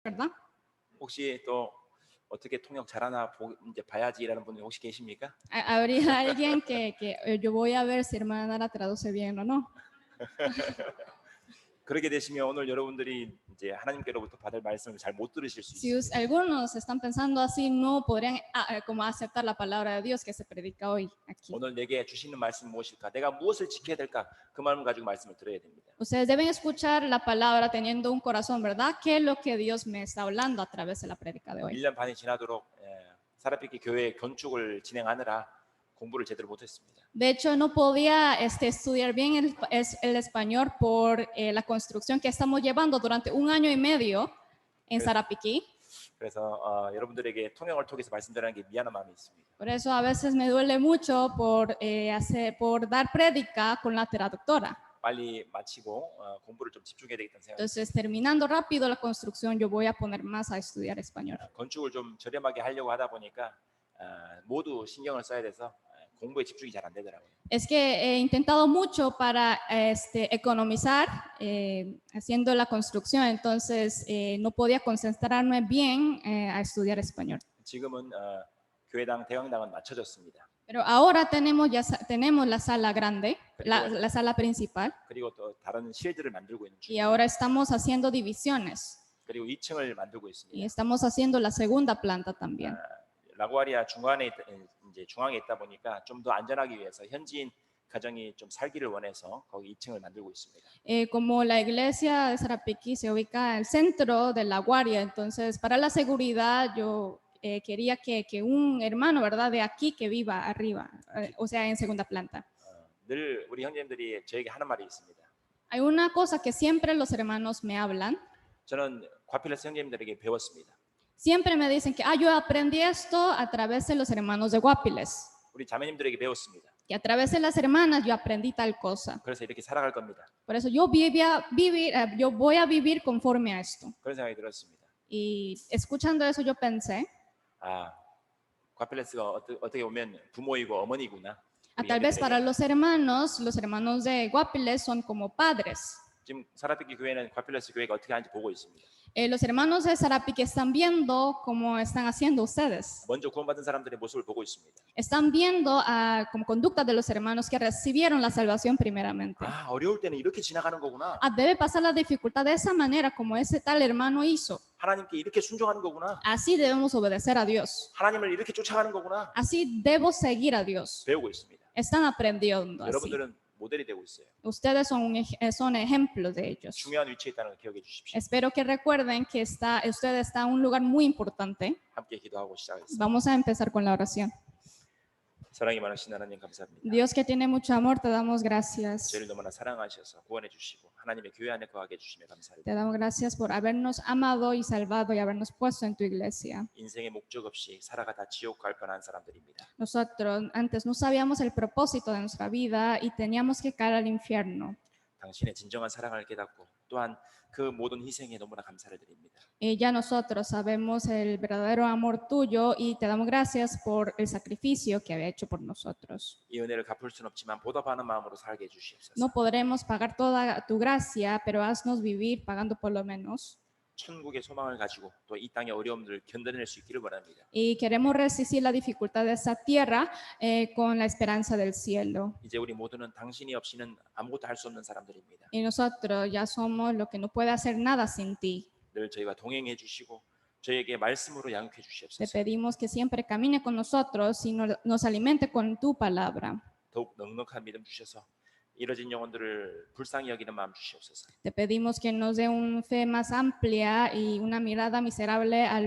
¿verdad? 혹시 또 어떻게 통역 잘하나 이제 봐야지라는 분이 혹시 계십니까? Habría alguien que yo voy a ver si hermana Nara traduce bien o no. 그렇게 되시면 오늘 여러분들이 이제 하나님께로부터 받을 말씀을 잘 못 들으실 수 Si 있습니다. algunos están pensando así, no podrían como aceptar la palabra de Dios que se predica hoy aquí. 오늘 내게 주시는 말씀이 무엇일까? 내가 무엇을 지켜야 될까? 그 마음을 가지고 말씀을 들어야 됩니다. Ustedes deben escuchar la palabra teniendo un corazón, ¿verdad? ¿Qué es lo que Dios me está hablando a través de la prédica de hoy? 1년 반이 지나도록 사라피키 교회 건축을 진행하느라 공부를 제대로 못했습니다. De hecho, no podía estudiar bien el español por la construcción que estamos llevando durante 1 año y medio en Sarapiquí. 그래서 여러분들에게 통역을 통해서 말씀드리는 게 미안한 마음이 있습니다. Por eso a veces me duele mucho por dar prédica con la traductora. 빨리 마치고 공부를 좀 집중해야 되겠다는 생각이. Entonces, terminando rápido la construcción, yo voy a poner más a estudiar español. 건축을 좀 저렴하게 하려고 하다 보니까 모두 신경을 써야 돼서 공부에 집중이 잘 안 되더라고요. Es que he intentado mucho para economizar haciendo la construcción, entonces no podía concentrarme bien a estudiar español. 지금은 교회당 대강당은 맞춰졌습니다. Pero ahora tenemos la sala grande, la sala principal. 그리고 또 다른 실들을 만들고 있는 Y ahora estamos haciendo divisiones. 그리고 2층을 만들고 Y 있습니다. estamos haciendo la segunda planta también. 라구아리아 이제 중앙에 있다 보니까 좀 더 안전하기 위해서 현지인 가정이 좀 살기를 원해서 거기 2층을 만들고 있습니다. Como la iglesia de Sarapiquí se ubica en el centro de La Guaria, entonces para la seguridad yo quería que un hermano, ¿verdad? De aquí que viva arriba, o sea, en segunda planta. 늘 우리 형제님들이 저에게 하는 말이 있습니다. Hay una cosa que siempre los hermanos me hablan. 저는 과필레스 형제님들에게 배웠습니다. Siempre me dicen que yo aprendí esto a través de los hermanos de Guapiles. 우리 자매님들에게 배웠습니다. Que a través de las hermanas yo aprendí tal cosa. 그래서 이렇게 살아갈 겁니다. Por eso yo voy a vivir conforme a esto. 그런 생각이 들었습니다. Y escuchando eso yo pensé, 과필레스가 어떻게 보면 부모이고 어머니구나. tal vez para los hermanos de Guapiles son como padres. 지금 사라피키 교회는 과필레스 교회가 어떻게 하는지 보고 있습니다. Los hermanos de Sarapiquí están viendo cómo están haciendo ustedes. 먼저 구원받은 사람들의 모습을 보고 있습니다. Están viendo como conducta de los hermanos que recibieron la salvación primeramente. 어려울 때는 이렇게 지나가는 거구나. Debe pasar la dificultad de esa manera como ese tal hermano hizo. 하나님께 이렇게 순종하는 거구나. Así debemos obedecer a Dios. 하나님을 이렇게 쫓아가는 거구나. Así debo seguir a Dios. 배우고 있습니다. Están aprendiendo así. 여러분들은 모델이 되고 있어요. Ustedes son ejemplos de ellos. 중요한 위치에 있다는 걸 기억해 주십시오. Espero que recuerden que usted está en un lugar muy importante. 함께 기도하고 시작하겠습니다. Vamos a empezar con la oración. 사랑이 많으신 하나님 감사합니다. Dios que tiene mucho amor, te damos gracias. 저희를 너무나 사랑하셔서 구원해 주시고 하나님의 교회 안에 거하게 해주시며 감사합니다. Te damos gracias por habernos amado y salvado y habernos puesto en tu iglesia. 인생의 목적 없이 살아가다 지옥 갈 뻔한 사람들입니다. Nosotros antes no sabíamos el propósito de nuestra vida y teníamos que caer al infierno. 당신의 진정한 사랑을 깨닫고 또한 그 모든 희생에 너무나 감사를 드립니다. Y ya nosotros sabemos el verdadero amor tuyo y te damos gracias por el sacrificio que había hecho por nosotros. 이 은혜를 갚을 수는 없지만 보답하는 마음으로 살게 해주시옵소서. No podremos pagar toda tu gracia, pero haznos vivir pagando por lo menos. 천국의 소망을 가지고 또 이 땅의 어려움들을 견뎌낼 수 있기를 바랍니다. Y queremos resistir la dificultad de esta tierra con la esperanza del cielo. 이제 우리 모두는 당신이 없이는 아무것도 할 수 없는 사람들입니다. Y nosotros ya somos lo que no puede hacer nada sin ti. 늘 저희가 동행해 주시고 저희에게 말씀으로 양육해 Te 주시옵소서. pedimos que siempre camine con nosotros y nos alimente con tu palabra. 더욱 넉넉한 믿음 주셔서 이뤄진 영혼들을 불쌍히 여기는 마음 주시옵소서. Te pedimos que nos dé una fe más amplia y una mirada miserable a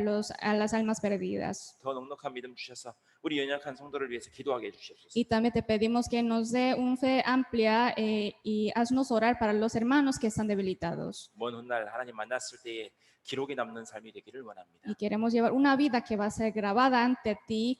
las almas perdidas. 더 넉넉한 믿음 주셔서 우리 연약한 성도를 위해서 기도하게 해주시옵소서. Y también te pedimos que nos dé una fe amplia y haznos orar para los hermanos que están debilitados. 먼 훗날 하나님 만났을 때에 기록이 남는 삶이 되기를 원합니다. Y queremos llevar una vida que va a ser grabada ante ti.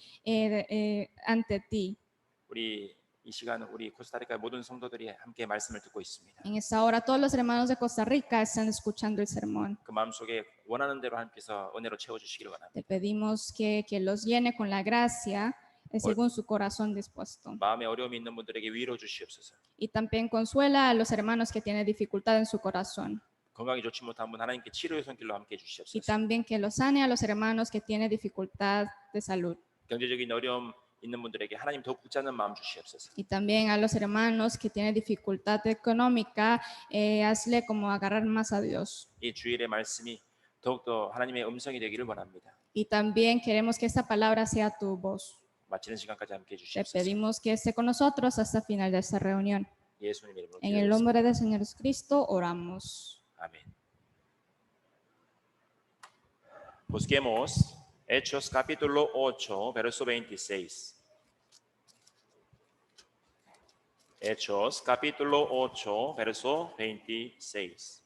우리 이 시간 우리 코스타리카 모든 성도들이 함께 말씀을 듣고 있습니다. En esta hora todos los hermanos de Costa Rica están escuchando el sermón. 그 마음속에 원하는 대로 하나님께서 은혜로 채워주시기를 원합니다. Te pedimos que los llene con la gracia según su corazón dispuesto. 마음에 어려움이 있는 분들에게 위로 주시옵소서. Y también consuela a los hermanos que tienen dificultad en su corazón. 건강이 좋지 못한 분 하나님께 치료의 손길로 함께 y 해주시옵소서. también que lo sane a los hermanos que tienen dificultad de salud. 경제적인 어려움 있는 분들에게 하나님 더욱 붙잡는 마음 주시옵소서. Y también a los hermanos que tienen dificultad económica, hazle como agarrar más a Dios. 이 주일의 말씀이 더욱더 하나님의 음성이 되기를 원합니다. Y también queremos que esta palabra sea tu voz. 마치는 시간까지 함께 Te 해주시옵소서. pedimos que esté con nosotros hasta el final de esta reunión. 예수님 이름으로 En el 기도드렸습니다. nombre del Señor Jesucristo oramos. Amén. Busquemos Hechos capítulo 8, verso 26. Hechos capítulo 8, verso 26.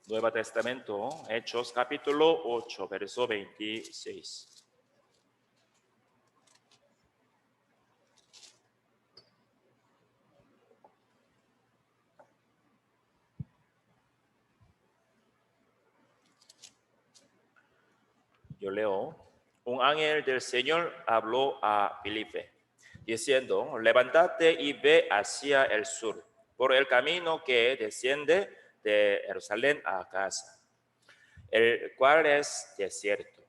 Nuevo Testamento, Hechos capítulo 8, verso 26. Yo leo. Un ángel del Señor habló a Felipe, diciendo: levántate y ve hacia el sur, por el camino que desciende de Jerusalén a Gaza, el cual es desierto.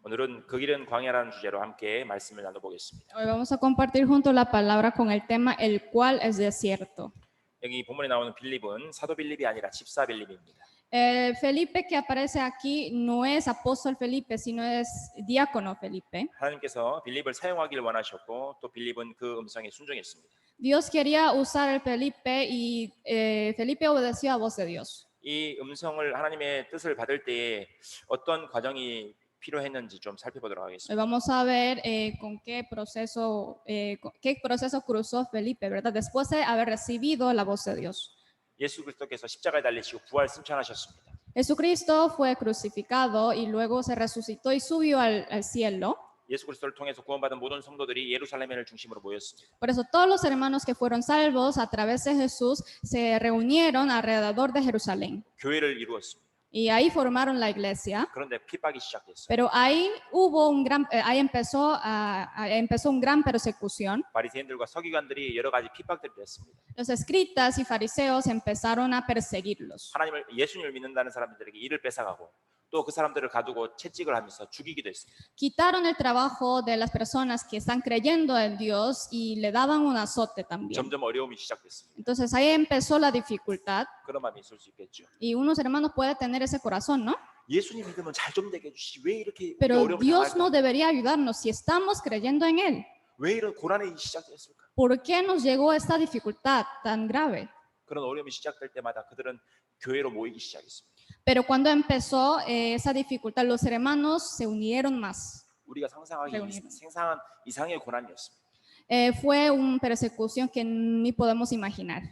오늘은 그 길은 광야라는 주제로 함께 말씀을 나눠보겠습니다. Hoy vamos a compartir juntos la palabra con el tema el cual es desierto. 여기 본문에 나오는 빌립은 사도 빌립이 아니라 집사 빌립입니다. El Felipe que aparece aquí no es apóstol Felipe, sino es diácono Felipe. 하나님께서 빌립을 사용하기를 원하셨고 또 빌립은 그 음성에 순종했습니다. Dios quería usar el Felipe y Felipe obedeció a voz de Dios. 이 음성을 하나님의 뜻을 받을 때에 어떤 과정이 필요했는지 좀 살펴보도록 Hoy 하겠습니다. vamos a ver con qué proceso cruzó Felipe, ¿verdad? Después de haber recibido la voz de Dios. 예수 그리스도께서 십자가에 달리시고 부활 승천하셨습니다. Jesucristo fue crucificado y luego se resucitó y subió al cielo. 예수 그리스도를 통해서 구원받은 모든 성도들이 예루살렘을 중심으로 모였습니다. Por eso todos los hermanos que fueron salvos a través de Jesús se reunieron alrededor de Jerusalén. 교회를 이루었습니다. Y ahí formaron la iglesia. 그런데 핍박이 시작됐어요. Pero ahí empezó un gran persecución. 바리새인들과 서기관들이 여러 가지 핍박들을 했습니다. Los escritas y fariseos empezaron a perseguirlos. 하나님을 예수님을 믿는다는 사람들에게 일을 뺏어가고 또 그 사람들을 가두고 채찍을 하면서 죽이기도 했습니다. Quitaron el trabajo de las personas que están creyendo en Dios y le daban un azote también. 점점 어려움이 시작됐습니다. Entonces ahí empezó la dificultad 그런 마음이 있을 수 있겠죠. y unos hermanos pueden tener ese corazón, ¿no? 예수님 믿으면 잘 좀 되게 해주시. 왜 이렇게 Pero 어려움을 Dios no 당할까? debería ayudarnos si estamos creyendo en Él. 왜 이런 고난이 시작됐을까? ¿Por qué nos llegó esta dificultad tan grave? 그런 어려움이 시작될 때마다 그들은 교회로 모이기 시작했습니다. Pero cuando empezó esa dificultad, los hermanos se unieron más. 우리가 상상하기 Reunión. 생상한 이상의 고난이었습니다. Fue una persecución que ni podemos imaginar.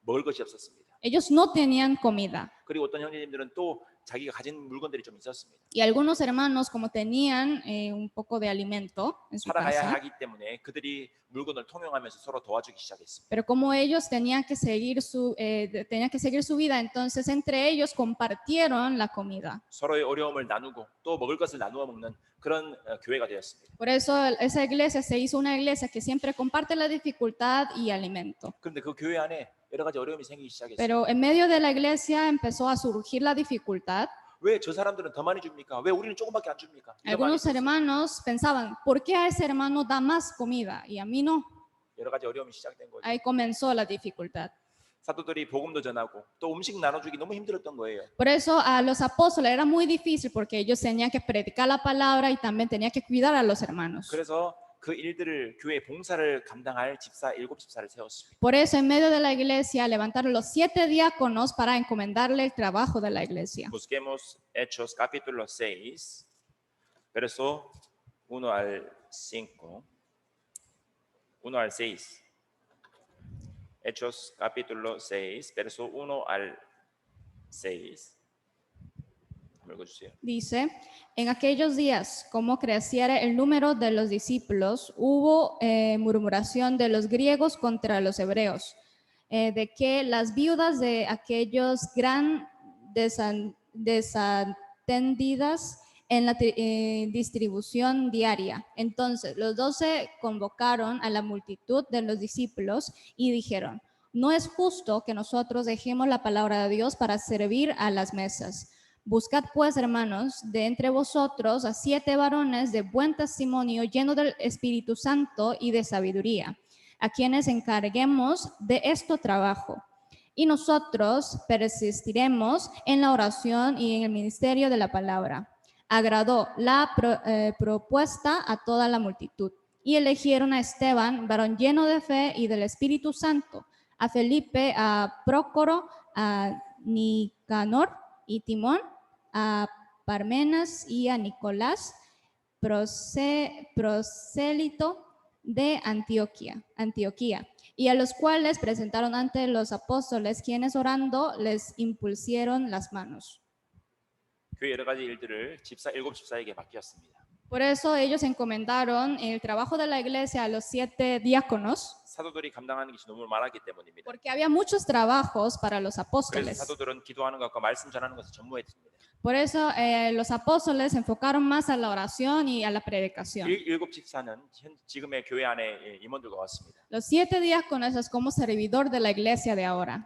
먹을 것이 없었습니다. Ellos no tenían comida. 그리고 어떤 형제님들은 또 자기가 가진 물건들이 좀 있었습니다. Y algunos hermanos, como tenían un poco de alimento en su 살아가야 casa, 하기 때문에 그들이 물건을 통용하면서 서로 도와주기 시작했습니다. pero como ellos tenían que seguir su vida, entonces entre ellos compartieron la comida. 서로의 어려움을 나누고 또 먹을 것을 나누어 먹는 그런 교회가 되었습니다. Por eso esa iglesia se hizo una iglesia que siempre comparte la dificultad y alimento. 그런데 그 교회 안에 여러 가지 어려움이 생기기 시작했어요. Pero en medio de la iglesia empezó a surgir la dificultad. 왜 저 사람들은 더 많이 줍니까? 왜 우리는 조금밖에 안 줍니까? 이런 마음이 Algunos 있었어요. hermanos pensaban, ¿por qué a ese hermano da más comida y a mí no? 여러 가지 어려움이 시작된 거죠. Ahí comenzó la dificultad. 사도들이 복음도 전하고 또 음식 나눠주기 너무 힘들었던 거예요. Por eso a los apóstoles era muy difícil porque ellos tenían que predicar la palabra y también tenían que cuidar a los hermanos. 그래서 그 일들을 교회 봉사를 감당할 집사 7집사를 세웠습니다. Por eso en medio de la iglesia levantaron los 7 diáconos para encomendarle el trabajo de la iglesia. Busquemos Hechos capítulo 6, verso 1 al 5. 1 al 6. Hechos capítulo 6, verso 1 al 6. 읽어주세요. Dice, en aquellos días, como creciera el número de los discípulos, hubo murmuración de los griegos contra los hebreos, de que las viudas de aquellos gran desatendidas en la distribución diaria. Entonces los 12 convocaron a la multitud de los discípulos y dijeron: no es justo que nosotros dejemos la palabra de Dios para servir a las mesas. Buscad pues, hermanos, de entre vosotros a 7 varones de buen testimonio, llenos del Espíritu Santo y de sabiduría, a quienes encarguemos de este trabajo. Y nosotros persistiremos en la oración y en el ministerio de la palabra. Agradó la propuesta a toda la multitud y eligieron a Esteban, varón lleno de fe y del Espíritu Santo, a Felipe, a Prócoro, a Nicanor y Timón, a Parmenas y a Nicolás, prosélito de Antioquía, y a los cuales presentaron ante los apóstoles, quienes orando les impusieron las manos. 교회 여러 가지 일들을 일곱 집사에게 맡겼습니다. Por eso ellos encomendaron el trabajo de la iglesia a los 7 diáconos, 사도들이 감당하는 것이 너무 많았기 때문입니다. porque había muchos trabajos para los 그래서 apóstoles. 사도들은 기도하는 것과 말씀 전하는 것을 전무했습니다. Por eso los apóstoles se enfocaron más a la oración y a la predicación. 일곱 집사는 지금의 교회 안에 임원들과 왔습니다. Los 7 diáconos es como servidor de la iglesia de ahora.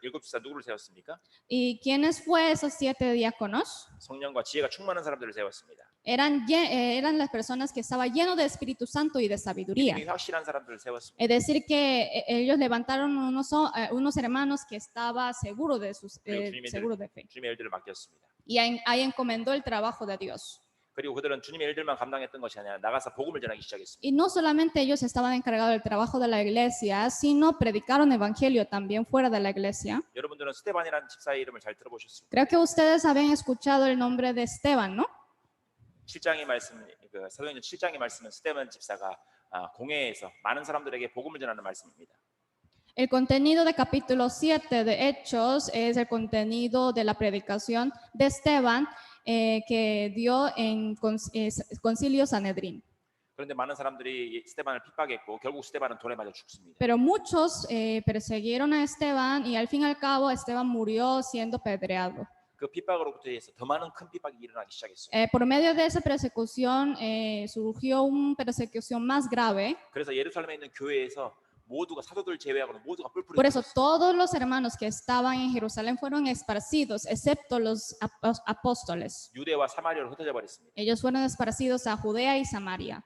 일곱 집사 누구를 세웠습니까? ¿Y quiénes fue esos 7 diáconos? 성령과 지혜가 충만한 사람들을 세웠습니다. Eran las personas que estaban llenos de Espíritu Santo y de sabiduría. 믿음이 확실한 사람들을 세웠습니다. Es decir, que ellos levantaron unos hermanos que estaban seguros de fe. 주님의 일들을 맡겼습니다. Y ahí encomendó el trabajo de Dios. 그리고 그들은 주님의 일들만 감당했던 것이 아니라 나가서 복음을 전하기 시작했습니다. Y no solamente ellos estaban encargados del trabajo de la iglesia, sino predicaron evangelio también fuera de la iglesia. 여러분들은 스테반이라는 집사의 이름을 잘 들어보셨습니다. Creo que ustedes habían escuchado el nombre de Esteban, ¿no? 7장의 말씀, 사도행전 7장의 말씀은 스테반 집사가 공회에서 많은 사람들에게 복음을 전하는 말씀입니다. El contenido de capítulo 7 de Hechos es el contenido de la predicación de Esteban que dio en concilio Sanedrín. 그런데 많은 사람들이 스테반을 핍박했고 결국 스테반은 돌에 맞아 죽습니다. Pero muchos persiguieron a Esteban y al fin y al cabo Esteban murió siendo pedreado. 그 핍박으로부터 해서 더 많은 큰 핍박이 일어나기 시작했어요. Por medio de esa persecución surgió una persecución más grave. 그래서 예루살렘에 있는 교회에서 모두가 사도들 제외하고는 모두가 뿔뿔이 Por eso todos los hermanos que estaban en Jerusalén fueron esparcidos, excepto los apóstoles. 유대와 사마리아로 흩어져 버렸습니다. Ellos fueron esparcidos a Judea y Samaria.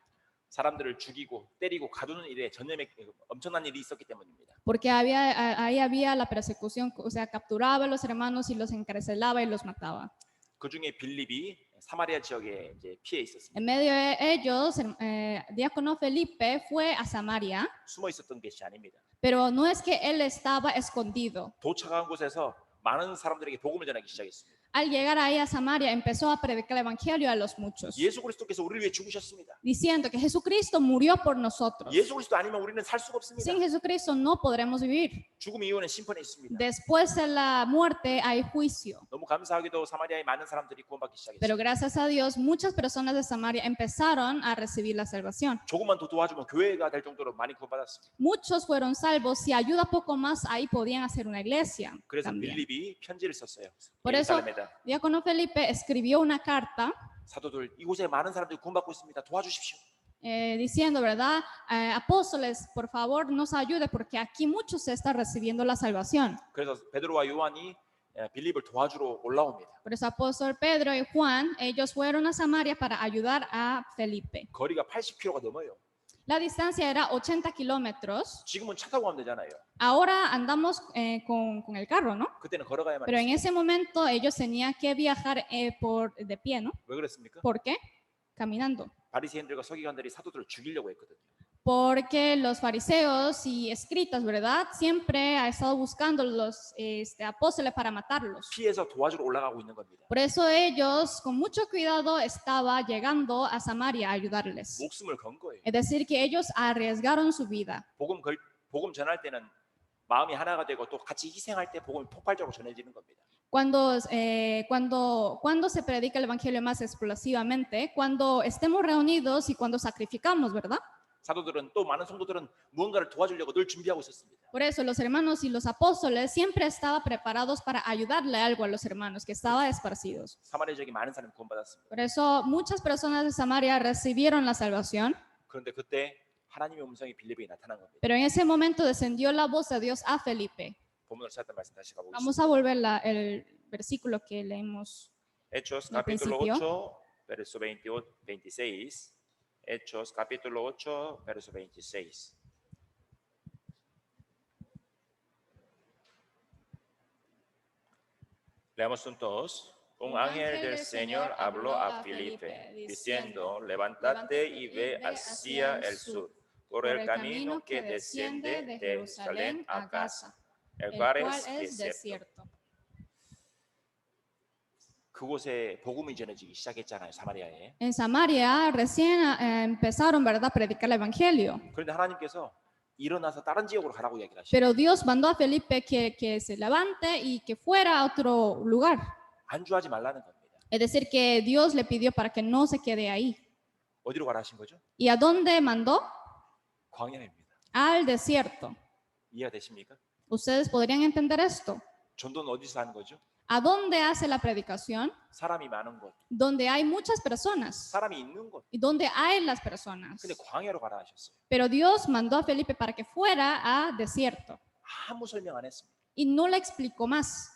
사람들을 죽이고 때리고 가두는 일에 전염의 엄청난 일이 있었기 때문입니다. Porque ahí había la persecución, o sea, capturaba a los hermanos y los encarcelaba y los mataba. 그 중에 빌립이 사마리아 지역에 이제 피해 있었습니다. En medio de ellos, diácono Felipe fue a Samaria, 숨어 있었던 것이 아닙니다. pero no es que él estaba escondido. 도착한 곳에서 많은 사람들에게 복음을 전하기 시작했습니다. Al llegar ahí a Samaria, empezó a predicar el evangelio a los muchos, 예수 그리스도께서 우리를 위해 죽으셨습니다. diciendo que Jesucristo murió por nosotros. 예수 그리스도 아니면 우리는 살 수가 없습니다. Sin Jesucristo no podremos vivir. 죽음 이후에는 심판이 있습니다. Después de la muerte hay juicio. 너무 감사하게도 사마리아에 많은 사람들이 구원받기 Pero 시작했습니다. gracias a Dios, muchas personas de Samaria empezaron a recibir la salvación. 조금만 더 도와주면 교회가 될 정도로 많이 구원받았습니다. Muchos fueron salvos. Si ayuda poco más, ahí podían hacer una iglesia. 그래서 también. 빌립이 편지를 썼어요. Por eso, 예루살렘에다. diácono Felipe escribió una carta 사도들 이곳에 많은 사람들이 구원받고 있습니다. 도와주십시오. diciendo, ¿verdad? Apóstoles, por favor, nos ayude porque aquí muchos se están recibiendo la salvación. 그래서 베드로와 요한이 빌립을 도와주러 올라옵니다. Por eso apóstol Pedro y Juan, ellos fueron a Samaria para ayudar a Felipe. 거리가 80km가 넘어요. La distancia era 80 kilómetros. 지금은 차 타고 가면 되잖아요. Ahora andamos con el carro, ¿no? 그때는 걸어가야만 Pero en 했어요. ese momento ellos tenían que viajar de pie, ¿no? 왜 그랬습니까? ¿Por qué? Caminando. 바리새인들과 서기관들이 사도들을 죽이려고 했거든요. Porque los fariseos y escritas, ¿verdad? Siempre ha estado buscando los apóstoles para matarlos. 피해서 도와주러 올라가고 있는 겁니다. Por eso ellos, con mucho cuidado, estaban llegando a Samaria a ayudarles. 목숨을 건 거예요. Es decir, que ellos arriesgaron su vida. 복음 전할 때는 마음이 하나가 되고 또 같이 희생할 때 복음이 폭발적으로 전해지는 겁니다. Cuando se predica el evangelio más explosivamente, cuando estemos reunidos y cuando sacrificamos, ¿verdad? 사도들은 또 많은 성도들은 무언가를 도와주려고 늘 준비하고 있었습니다. Por eso los hermanos y los apóstoles siempre estaban preparados para ayudarle algo a los hermanos que estaban esparcidos. 사마리아 지역에 많은 사람이 구원받았습니다. Por eso muchas personas de Samaria recibieron la salvación, 그런데 그때 하나님의 음성이 빌립에게 나타난 겁니다. pero en ese momento descendió la voz de Dios a Felipe. 본문으로 찾았던 말씀 다시 가보겠습니다. Vamos a volver el versículo que leímos. Hechos al capítulo principio. 8, verso 26. Hechos capítulo 8, verso 26. Leamos juntos. Un ángel del Señor habló a Felipe, diciendo, levántate y ve hacia el sur, por el camino que desciende de Jerusalén a Gaza, el cual es desierto. 그곳에 복음이 전해지기 시작했잖아요, 사마리아에. En Samaria recién empezaron, ¿verdad?, a predicar el evangelio. 그런데 하나님께서 일어나서 다른 지역으로 가라고 이야기를 하시죠. Pero Dios mandó a Felipe que se levante y que fuera a otro lugar. 안주하지 말라는 겁니다. Es decir, que Dios le pidió para que no se quede ahí. 어디로 가라 하신 거죠? ¿Y a dónde mandó? 광야입니다. Al desierto. 이해가 되십니까? ¿Ustedes podrían entender esto? 전도는 어디서 하는 거죠? ¿A dónde hace la predicación? 사람이 많은 곳, Donde hay muchas personas 사람이 있는 곳. y donde hay las personas. 근데 광야로 가라 하셨어요. Pero Dios mandó a Felipe para que fuera a desierto 아무 설명 안 했습니다. y no le explicó más.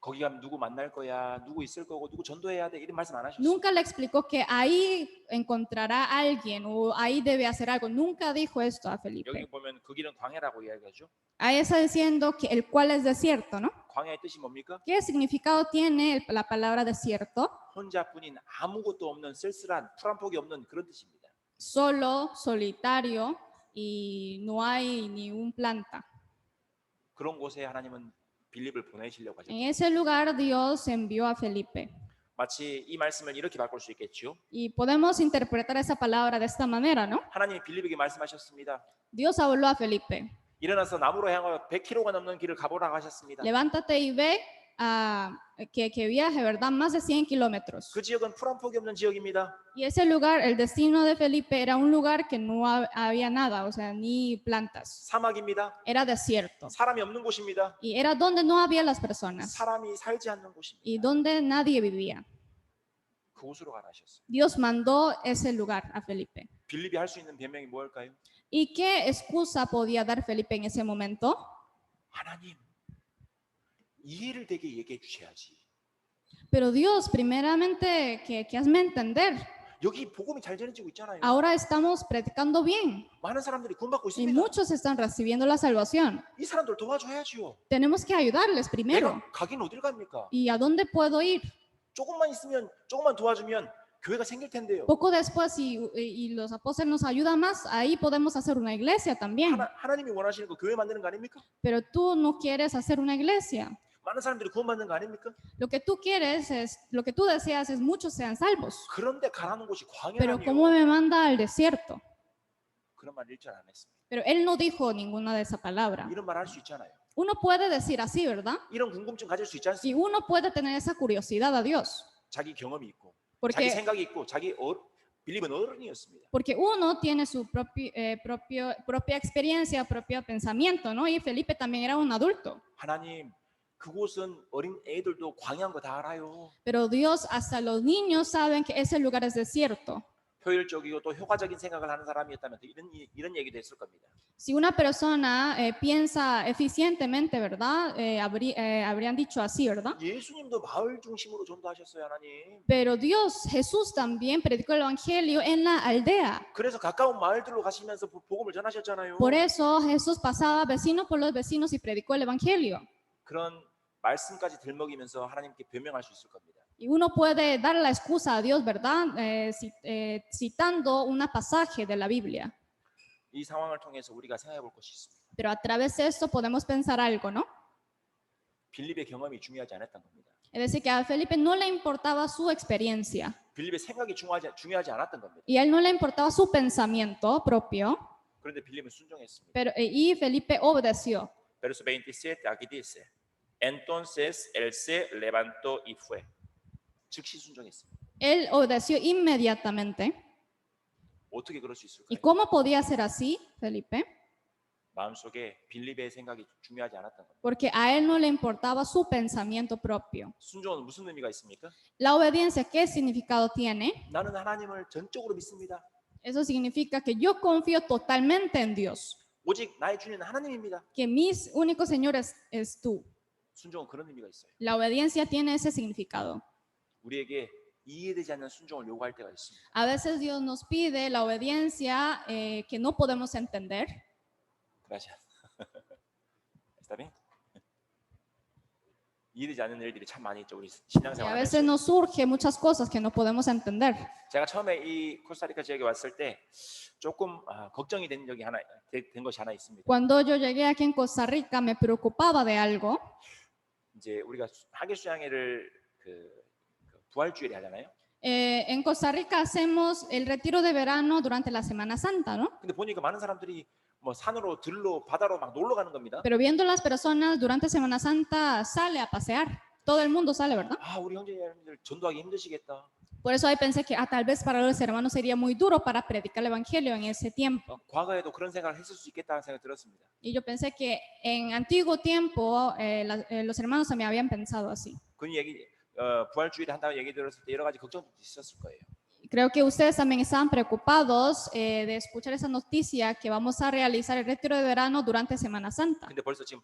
거기 가면 누구 만날 거야, 누구 있을 거고, 누구 전도해야 돼 이런 말씀 안 하셨어요. Nunca le explicó que ahí encontrará a alguien o ahí debe hacer algo. Nunca dijo esto a 여기 Felipe. 보면 그 길은 광야라고 이야기하죠. Ahí está diciendo que el cual es desierto, ¿no? 광야의 뜻이 뭡니까? ¿Qué significado tiene la palabra desierto? 혼자뿐인 아무것도 없는 쓸쓸한 풀 한 폭이 없는 그런 뜻입니다. Solo, solitario y no hay ni un planta. 그런 곳에 하나님은 빌립을 보내시려고 하셨죠. En ese lugar Dios envió a Felipe. 마치 이 말씀을 이렇게 바꿀 수 있겠죠. Y podemos interpretar esa palabra de esta manera, ¿no? 하나님이 빌립에게 말씀하셨습니다. Dios habló a Felipe. 일어나서 남으로 향하여 100km가 넘는 길을 가보라고 하셨습니다. Levántate y ve que viaje, ¿verdad? Más de 100 kilómetros. 그 지역은 풀 한 폭이 없는 지역입니다. Y ese lugar, el destino de Felipe era un lugar que no había nada, o sea, ni plantas. 사막입니다. Era desierto. 사람이 없는 곳입니다. Y era donde no había las personas 사람이 살지 않는 y 곳입니다. donde nadie vivía. 그곳으로 가라 하셨어요. Dios mandó ese lugar a Felipe. 빌립이 할 수 있는 변명이 뭘까요? ¿Y qué excusa podía dar Felipe en ese momento? 하나님, 이해를 되게 얘기해 주셔야지. Pero Dios, primeramente, que hazme entender. 여기 복음이 잘 전해지고 있잖아요. Ahora estamos predicando bien 많은 사람들이 구원받고 y 있습니다. muchos están recibiendo la salvación. 이 사람들 도와줘야지요. Tenemos que ayudarles primero. 내가 가긴 어딜 갑니까? ¿Y a dónde puedo ir? 조금만 있으면, 조금만 도와주면 교회가 생길 텐데요. Poco después, y los apóstoles nos ayudan más, ahí podemos hacer una iglesia también. 하나님이 원하시는 거 교회 만드는 거 아닙니까? Pero tú no quieres hacer una iglesia. 많은 사람들이 구원받는 거 아닙니까? Lo que tú quieres es, lo que tú deseas es muchos sean salvos. 그런데 가라는 곳이 Pero ¿cómo 광야라니요. me manda al desierto? 그런 말 일절 안 했습니다. Pero él no dijo ninguna de esa palabra. 이런 말 할 수 있잖아요. Uno puede decir así, ¿verdad? 이런 궁금증 가질 수 있지 Y 않습니까? uno puede tener esa curiosidad a Dios. 자기 경험이 있고, 자기 Porque, 생각이 있고, 빌립은 어른이었습니다. porque uno tiene su propia experiencia, propio pensamiento, ¿no? Y Felipe también era un adulto. 하나님, 그곳은 어린 애들도 광야인 거 다 알아요. Pero Dios, hasta los niños saben que ese lugar es desierto. 효율적이고 또 효과적인 생각을 하는 사람이었다면 또 이런 얘기도 했을 겁니다. Si una persona piensa eficientemente, ¿verdad? Habrían dicho así, ¿verdad? 예수님도 마을 중심으로 전도하셨어요, 하나님. Pero Dios, Jesús también predicó el evangelio en la aldea. 그래서 가까운 마을들로 가시면서 복음을 전하셨잖아요. Por eso Jesús pasaba vecino por los vecinos y predicó el evangelio. 그런 말씀까지 들먹이면서 하나님께 변명할 수 있을 겁니다. Y uno puede dar la excusa a Dios, ¿verdad? Citando un pasaje de la Biblia. 이 상황을 통해서 우리가 생각해 볼 것이 있습니다. Pero a través de esto podemos pensar algo, ¿no? 빌립의 경험이 중요하지 않았던 겁니다. Es decir, que a Felipe no le importaba su experiencia 빌립의 생각이 중요하지 않았던 겁니다. y a él no le importaba su pensamiento propio, 그런데 빌립은 순종했습니다. y Felipe obedeció. Verso 27, aquí dice, entonces él se levantó y fue. 즉시 순종했습니다. Él obedeció inmediatamente. 어떻게 그럴 수 ¿Y 있을까요? cómo podía ser así, Felipe? 마음속에 빌립의 생각이 중요하지 않았던 겁니다. porque a él no le importaba su pensamiento propio. 순종은 무슨 의미가 있습니까? La obediencia, ¿qué significado tiene? 나는 하나님을 전적으로 믿습니다. Eso significa que yo confío totalmente en Dios, 오직 나의 주님은 하나님입니다. que mis únicos señores es tú. 순종은 그런 의미가 있어요. La obediencia tiene ese significado. 우리에게 이해되지 않는 순종을 요구할 때가 있습니다. A veces Dios nos pide la obediencia que no podemos entender. Gracias. ¿Está bien? 이해되지 않는 일들이 참 많이 있죠. 우리 Y a 신앙생활 veces 하면서. nos surge muchas cosas que no podemos entender. 제가 처음에 이 코스타리카 지역에 왔을 때 조금 걱정이 된 적이 된 것이 하나 있습니다. Cuando yo llegué aquí en Costa Rica me preocupaba de algo. 이제 우리가 학예 수양회를 그 부활주일에 하잖아요. En Costa Rica hacemos el retiro de verano durante la Semana Santa, ¿no? 근데 보니까 많은 사람들이 뭐 산으로 들로 바다로 막 놀러 가는 겁니다. Pero viendo las personas durante Semana Santa sale a pasear. Todo el mundo sale, ¿verdad? 우리 형제님들 전도하기 힘드시겠다. Por eso ahí pensé que tal vez para los hermanos sería muy duro para predicar el evangelio en ese tiempo. 과거에도 그런 생각을 했을 수 있겠다는 생각이 들었습니다. Y yo pensé que en antiguo tiempo los hermanos también habían pensado así. 그 얘기 부활주일에 한다고 얘기 들었을 때 여러 가지 걱정도 있었을 거예요. Creo que ustedes también estaban preocupados de escuchar esa noticia que vamos a realizar el retiro de verano durante Semana Santa. 근데 벌써 지금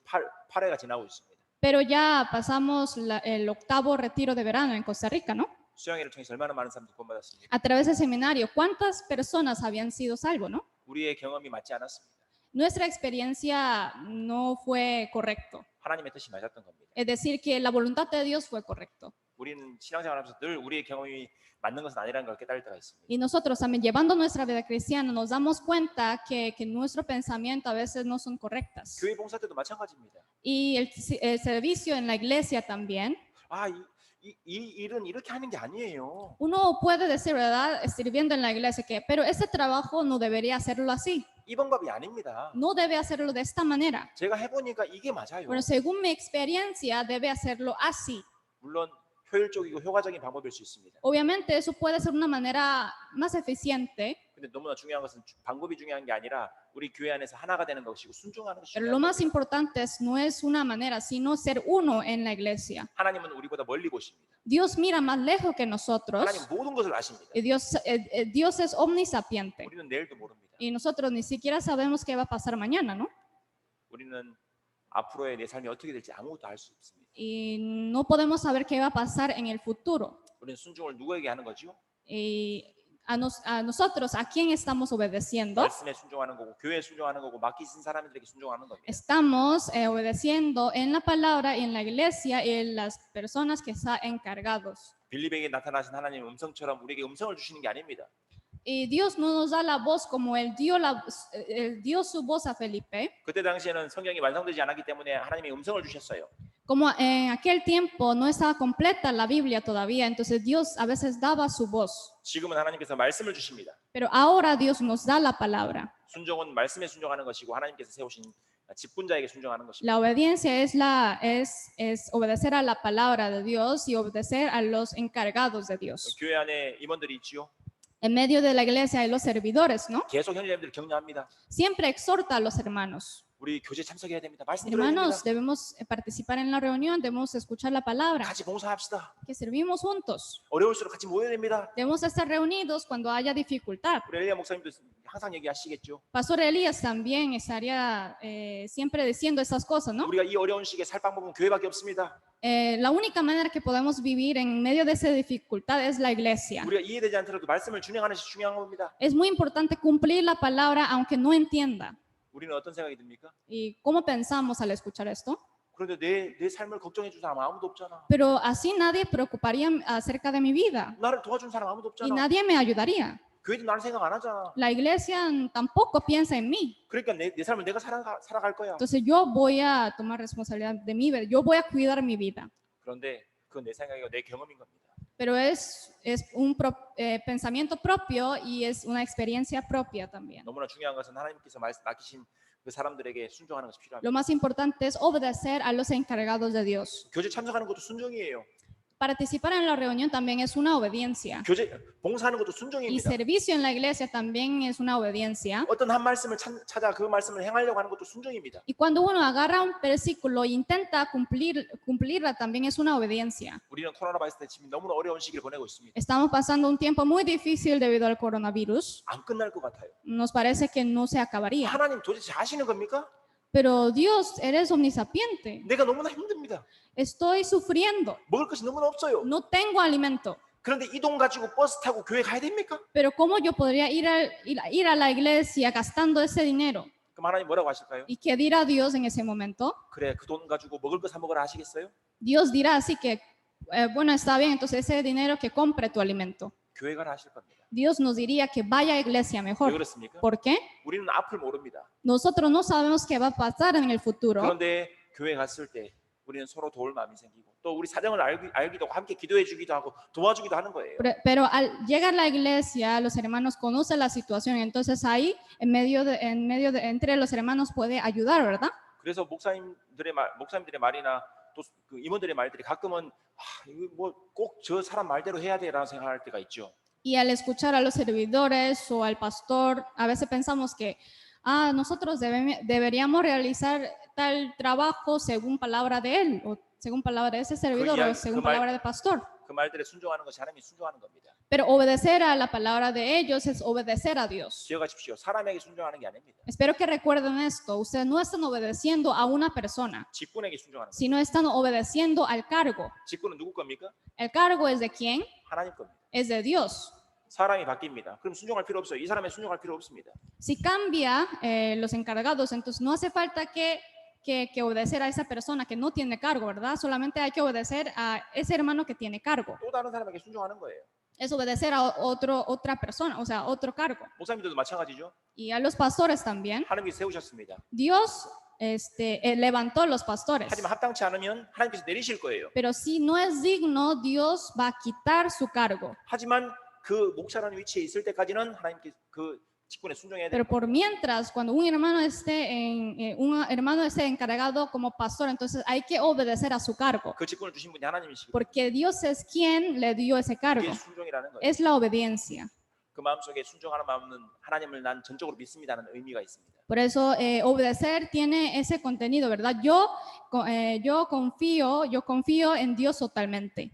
8회가 지나고 있습니다. Pero ya pasamos el octavo retiro de verano en Costa Rica, ¿no? 수양회를 통해서 얼마나 많은 사람들이 구원받았습니까? A través del seminario, ¿cuántas personas habían sido salvos, no? 우리의 경험이 맞지 않았습니다. Nuestra experiencia no fue correcto. 하나님의 뜻이 맞았던 겁니다. Es decir, que la voluntad de Dios fue correcto. 우리는 신앙생활하면서 늘 우리의 경험이 맞는 것은 아니라는 걸 깨달을 때가 있습니다. Y nosotros también, llevando nuestra vida cristiana, nos damos cuenta que nuestro pensamiento a veces no son correctas. 교회 봉사 때도 마찬가지입니다. Y el servicio en la iglesia también. 이 일은 이렇게 하는 게 아니에요. Uno puede decir, ¿verdad? Sirviendo en la iglesia, pero este trabajo no debería hacerlo así. 이 방법이 아닙니다. No debe hacerlo de esta manera. 제가 해보니까 이게 맞아요. Bueno, según mi experiencia, debe hacerlo así. 물론 효율적이고 효과적인 방법일 수 있습니다. Obviamente, eso puede ser una manera más eficiente. 근데 너무나 중요한 것은 방법이 중요한 게 아니라 우리 교회 안에서 하나가 되는 것이고 순종하는 것이 Pero lo 중요한 más 거예요. importante no es una manera, sino ser uno en la iglesia. 하나님은 우리보다 멀리 보십니다. Dios mira más lejos que nosotros. 하나님 모든 것을 아십니다. Y Dios es omnisapiente. 우리는 내일도 모릅니다. Y nosotros ni siquiera sabemos qué va a pasar mañana, ¿no? 우리는 앞으로의 내 삶이 어떻게 될지 아무것도 알 수 없습니다. Y no podemos saber qué va a pasar en el futuro. 우리는 순종을 누구에게 하는 거죠? Y a nosotros, ¿a quién estamos obedeciendo? 말씀에 순종하는 거고 교회에 순종하는 거고 맡기신 사람들에게 순종하는 겁니다. Estamos obedeciendo en la palabra, en la iglesia y en las personas que están encargados. 빌립에게 나타나신 하나님의 음성처럼 우리에게 음성을 주시는 게 아닙니다. Y Dios no nos da la voz como él dio su voz a Felipe. 그때 당시에는 성경이 완성되지 않았기 때문에 하나님의 음성을 주셨어요. Como en aquel tiempo no estaba completa la Biblia todavía, entonces Dios a veces daba su voz. 지금은 하나님께서 말씀을 주십니다. Pero ahora Dios nos da la palabra. 순종은 말씀에 순종하는 것이고 하나님께서 세우신 직분자에게 순종하는 것입니다. La obediencia es obedecer a la palabra de Dios y obedecer a los encargados de Dios. 교회 안에 임원들이 있지요. En medio de la iglesia hay los servidores, ¿no? 계속 형제님들 격려합니다. Siempre exhorta a los hermanos. 우리 교제 참석해야 됩니다. 말씀 들어야 Hermanos, 됩니다. debemos participar en la reunión, debemos escuchar la palabra, 같이 봉사합시다. que servimos juntos. 어려울수록 같이 모여야 됩니다. Debemos estar reunidos cuando haya dificultad. 우리 엘리야 목사님도 항상 얘기하시겠죠. Pastor Elías también estaría siempre diciendo estas cosas, ¿no? 우리가 이 어려운 시기에 살 방법은 교회밖에 없습니다. La única manera que podemos vivir en medio de esa dificultad es la iglesia. 우리가 이해되지 않더라도 말씀을 준행하는 것이 중요한 겁니다. Es muy importante cumplir la palabra aunque no entienda. 우리는 어떤 생각이 듭니까? ¿Y cómo pensamos al escuchar esto? 그런데 내 삶을 걱정해 줄 사람 아무도 없잖아. Pero así nadie preocuparía acerca de mi vida 나를 도와준 사람 아무도 y 없잖아. nadie me ayudaría. 교회도 나를 생각 안 하잖아. La iglesia tampoco piensa en mí. 그러니까 내 삶을 내가 살아갈 거야. Entonces yo voy a tomar responsabilidad de mi vida. Yo voy a cuidar mi vida. 그런데 그건 내 생각이고 내 경험인 겁니다. Pero es un pensamiento propio y es una experiencia propia también. 너무나 중요한 것은 하나님께서 맡기신 그 사람들에게 순종하는 것이 필요합니다. Lo más importante es obedecer a los encargados de Dios. 교제 참석하는 것도 순종이에요. Participar en la reunión también es una obediencia. 교제 봉사하는 것도 Y 순종입니다. servicio en la iglesia también es una obediencia. 어떤 한 말씀을 찾아 그 말씀을 행하려고 하는 것도 순종입니다. Y cuando uno agarra un versículo e intenta cumplirla también es una obediencia. 우리는 코로나 바이러스 때 지금 너무나 어려운 시기를 보내고 있습니다. Estamos pasando un tiempo muy difícil debido al coronavirus. 안 끝날 것 같아요. Nos parece que no se acabaría. 하나님 도대체 아시는 겁니까? Pero Dios, eres omnisapiente. 내가 너무나 힘듭니다. Estoy sufriendo. 먹을 것이 너무나 없어요. No tengo alimento. 그런데 이 돈 가지고 버스 타고 교회 가야 됩니까? Pero ¿cómo yo podría ir a la iglesia gastando ese dinero? 그럼 하나님 뭐라고 하실까요? ¿Y qué dirá Dios en ese momento? 그래 그 돈 가지고 먹을 거 사 먹으라 하시겠어요? Dios dirá así que, bueno, está bien, entonces ese dinero que compre tu alimento. 교회 가라 하실 겁니다. Dios nos diría que vaya a iglesia 왜 mejor. 그렇습니까? ¿Por qué? 우리는 앞을 모릅니다. Nosotros no sabemos qué va a pasar en el futuro. 그런데 교회 갔을 때 우리는 서로 도울 마음이 생기고 또 우리 사정을 알기도 하고 함께 기도해 주기도 하고 도와주기도 하는 거예요. Pero al llegar a la iglesia, los hermanos conocen la situación, entonces ahí, entre los hermanos puede ayudar, ¿verdad? 그래서 목사님들의 말이나 또 그 임원들의 말들이 가끔은 이거 뭐 꼭 저 사람 말대로 해야 돼라는 생각할 때가 있죠. Y al escuchar a los servidores o al pastor, a veces pensamos que nosotros deberíamos realizar tal trabajo según palabra de él, o según palabra de ese servidor, o según palabra del pastor. 그 말들에 순종하는 것이 하나님이 순종하는 겁니다. Pero obedecer a la palabra de ellos es obedecer a Dios. 기억하십시오. 사람에게 순종하는 게 아닙니다. Espero que recuerden esto. Ustedes no están obedeciendo a una persona, 직분에게 순종하는 겁니다. sino están obedeciendo al cargo. 직분은 누구 겁니까? ¿El cargo es de quién? 하나님 겁니다. Es de Dios. 사람이 바뀝니다. 그럼 순종할 필요 없어요. 이 사람에 순종할 필요 없습니다. Si cambia los encargados, entonces no hace falta que obedecer a esa persona que no tiene cargo, ¿verdad? Solamente hay que obedecer a ese hermano que tiene cargo. 또 다른 사람에게 순종하는 거예요. Es obedecer a otra persona, o sea, otro cargo. 목사님들도 마찬가지죠. Y a los pastores también. 하나님께서 세우셨습니다. Dios levantó los pastores. 하지만 합당치 않으면 하나님께서 내리실 거예요. Pero si no es digno, Dios va a quitar su cargo. 하지만 그 목사라는 위치에 있을 때까지는 하나님께 그 직분에 순종해야 Pero 돼요. por mientras, cuando un hermano esté encargado como pastor, entonces hay que obedecer a su cargo. 그 직분을 주신 분이 하나님이시기 때문에 Porque Dios es quien le dio ese cargo. 그게 순종이라는 거예요. Es la obediencia. 그 마음속에 순종하는 마음은 하나님을 난 전적으로 믿습니다는 의미가 있습니다. Por eso obedecer tiene ese contenido, ¿verdad? Yo confío en Dios totalmente.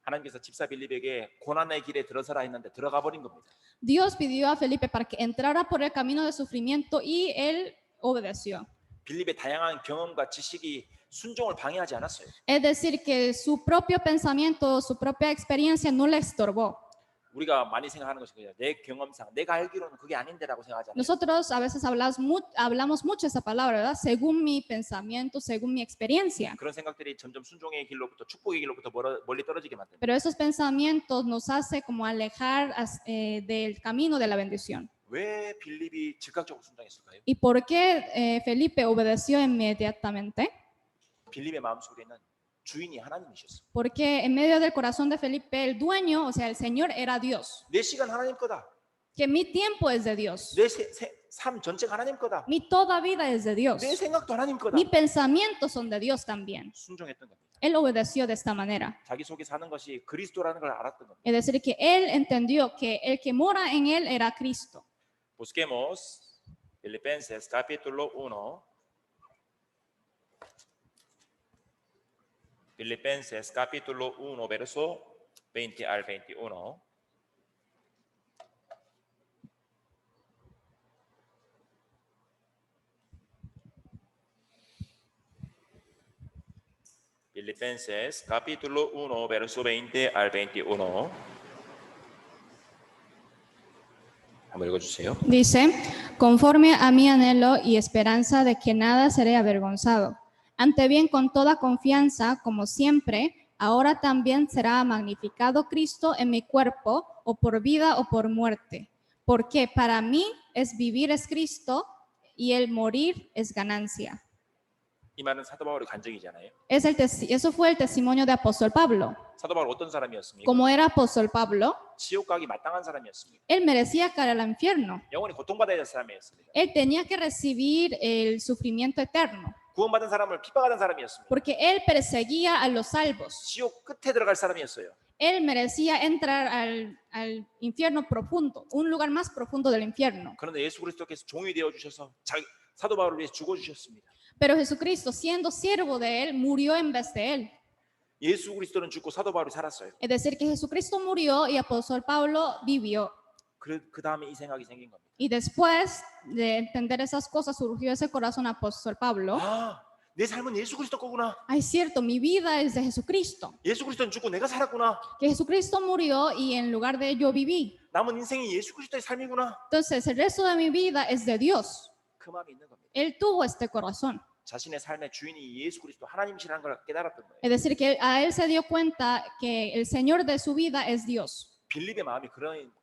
하나님께서 집사 빌립에게 고난의 길에 들어서라 했는데 들어가 버린 겁니다. Dios pidió a Felipe para que entrara por el camino de sufrimiento y él obedeció. 빌립의 다양한 경험과 지식이 순종을 방해하지 않았어요. Es decir, que su propio pensamiento, su propia experiencia no le estorbó. 우리가 많이 생각하는 것이 그냥 내 경험상 내가 알기로는 그게 아닌데라고 생각하잖아요. Nosotros a veces hablamos mucho esa palabra, ¿verdad? Según mi pensamiento, según mi experiencia. 그런 생각들이 점점 순종의 길로부터 축복의 길로부터 멀리 떨어지게 만듭니다. Pero esos pensamientos nos hace como alejar del camino de la bendición. 왜 빌립이 즉각적으로 순종했을까요? ¿Y por qué Felipe obedeció inmediatamente? 빌립의 마음속에는 주인이 하나님이셨어요. Porque en medio del corazón de Felipe, el dueño, o sea, el Señor era Dios. 내 시간 하나님 거다. Que mi tiempo es de Dios. 내 삶 전체가 하나님 거다. Mi toda vida es de Dios. 내 생각도 하나님 거다. Mis pensamientos son de Dios también. 순종했던 겁니다. Él obedeció de esta manera. 자기 속에 사는 것이 그리스도라는 걸 알았던 겁니다. Es decir, que él entendió que el que mora en él era Cristo. Busquemos Filipenses capítulo 1. Filipenses capítulo 1, verso 20 al 21. Filipenses capítulo 1, verso 20 al 21. 한번 읽어주세요. Dice, conforme a mi anhelo y esperanza de que nada seré avergonzado. Ante bien, con toda confianza, como siempre, ahora también será magnificado Cristo en mi cuerpo, o por vida o por muerte. Porque para mí vivir es Cristo y el morir es ganancia. 이 말은 사도 바울의 간증이잖아요. Eso fue el testimonio de apóstol Pablo. 사도 바울 어떤 사람이었습니까? Como era apóstol Pablo, 지옥 가기 마땅한 사람이었습니다. él merecía caer al infierno. 영원히 고통받아야 될 사람이었습니다. Él tenía que recibir el sufrimiento eterno. 구원받은 사람을 핍박하던 사람이었습니다. porque él perseguía a los salvos. 지옥 끝에 들어갈 사람이었어요. Él merecía entrar al infierno profundo, un lugar más profundo del infierno. 그런데 예수 그리스도께서 종이 되어 주셔서 사도 바울을 위해서 죽어 주셨습니다. Pero Jesucristo, siendo siervo de él, murió en vez de él. 예수 그리스도는 죽고 사도 바울이 살았어요. Es decir, que Jesucristo murió y apóstol Pablo vivió. 그 다음에 이 생각이 생긴 겁니다. Y después de entender esas cosas, surgió ese corazón apóstol Pablo. 아, 내 삶은 예수 그리스도 거구나. Ay, cierto, mi vida es de Jesucristo. 예수 그리스도는 죽고 내가 살았구나. Que Jesucristo murió y en lugar de yo viví. 남은 인생이 예수 그리스도의 삶이구나. Entonces, el resto de mi vida es de Dios. 그 마음이 있는 겁니다. Él tuvo este corazón. 자신의 삶의 주인이 예수 그리스도 하나님이시라는 걸 깨달았던 거예요. Es decir, que a él se dio cuenta que el Señor de su vida es Dios. 빌립의 마음이 그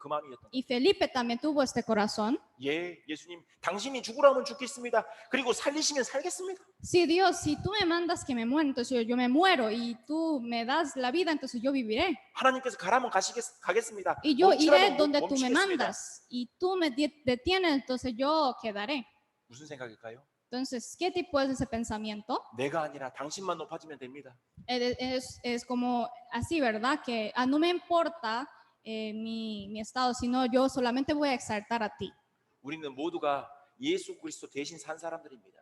마음이었던 거예요. Y Felipe también tuvo este corazón. 예, 예수님, 당신이 죽으라면 죽겠습니다. 그리고 살리시면 살겠습니다. Sí, Dios, si tú me mandas que me muera, entonces yo me muero. Y tú me das la vida, entonces yo viviré. 하나님께서 가라면 가겠습니다. Y yo iré 멈추라면 donde tú me 멈추겠습니다. mandas. Y tú me detienes, entonces yo quedaré. 무슨 생각일까요? Entonces, ¿qué tipo es ese pensamiento? 내가 아니라 당신만 높아지면 됩니다. Es como así, ¿verdad? Que no me importa mi estado, sino yo solamente voy a exaltar a ti. 우리는 모두가 예수 그리스도 대신 산 사람들입니다.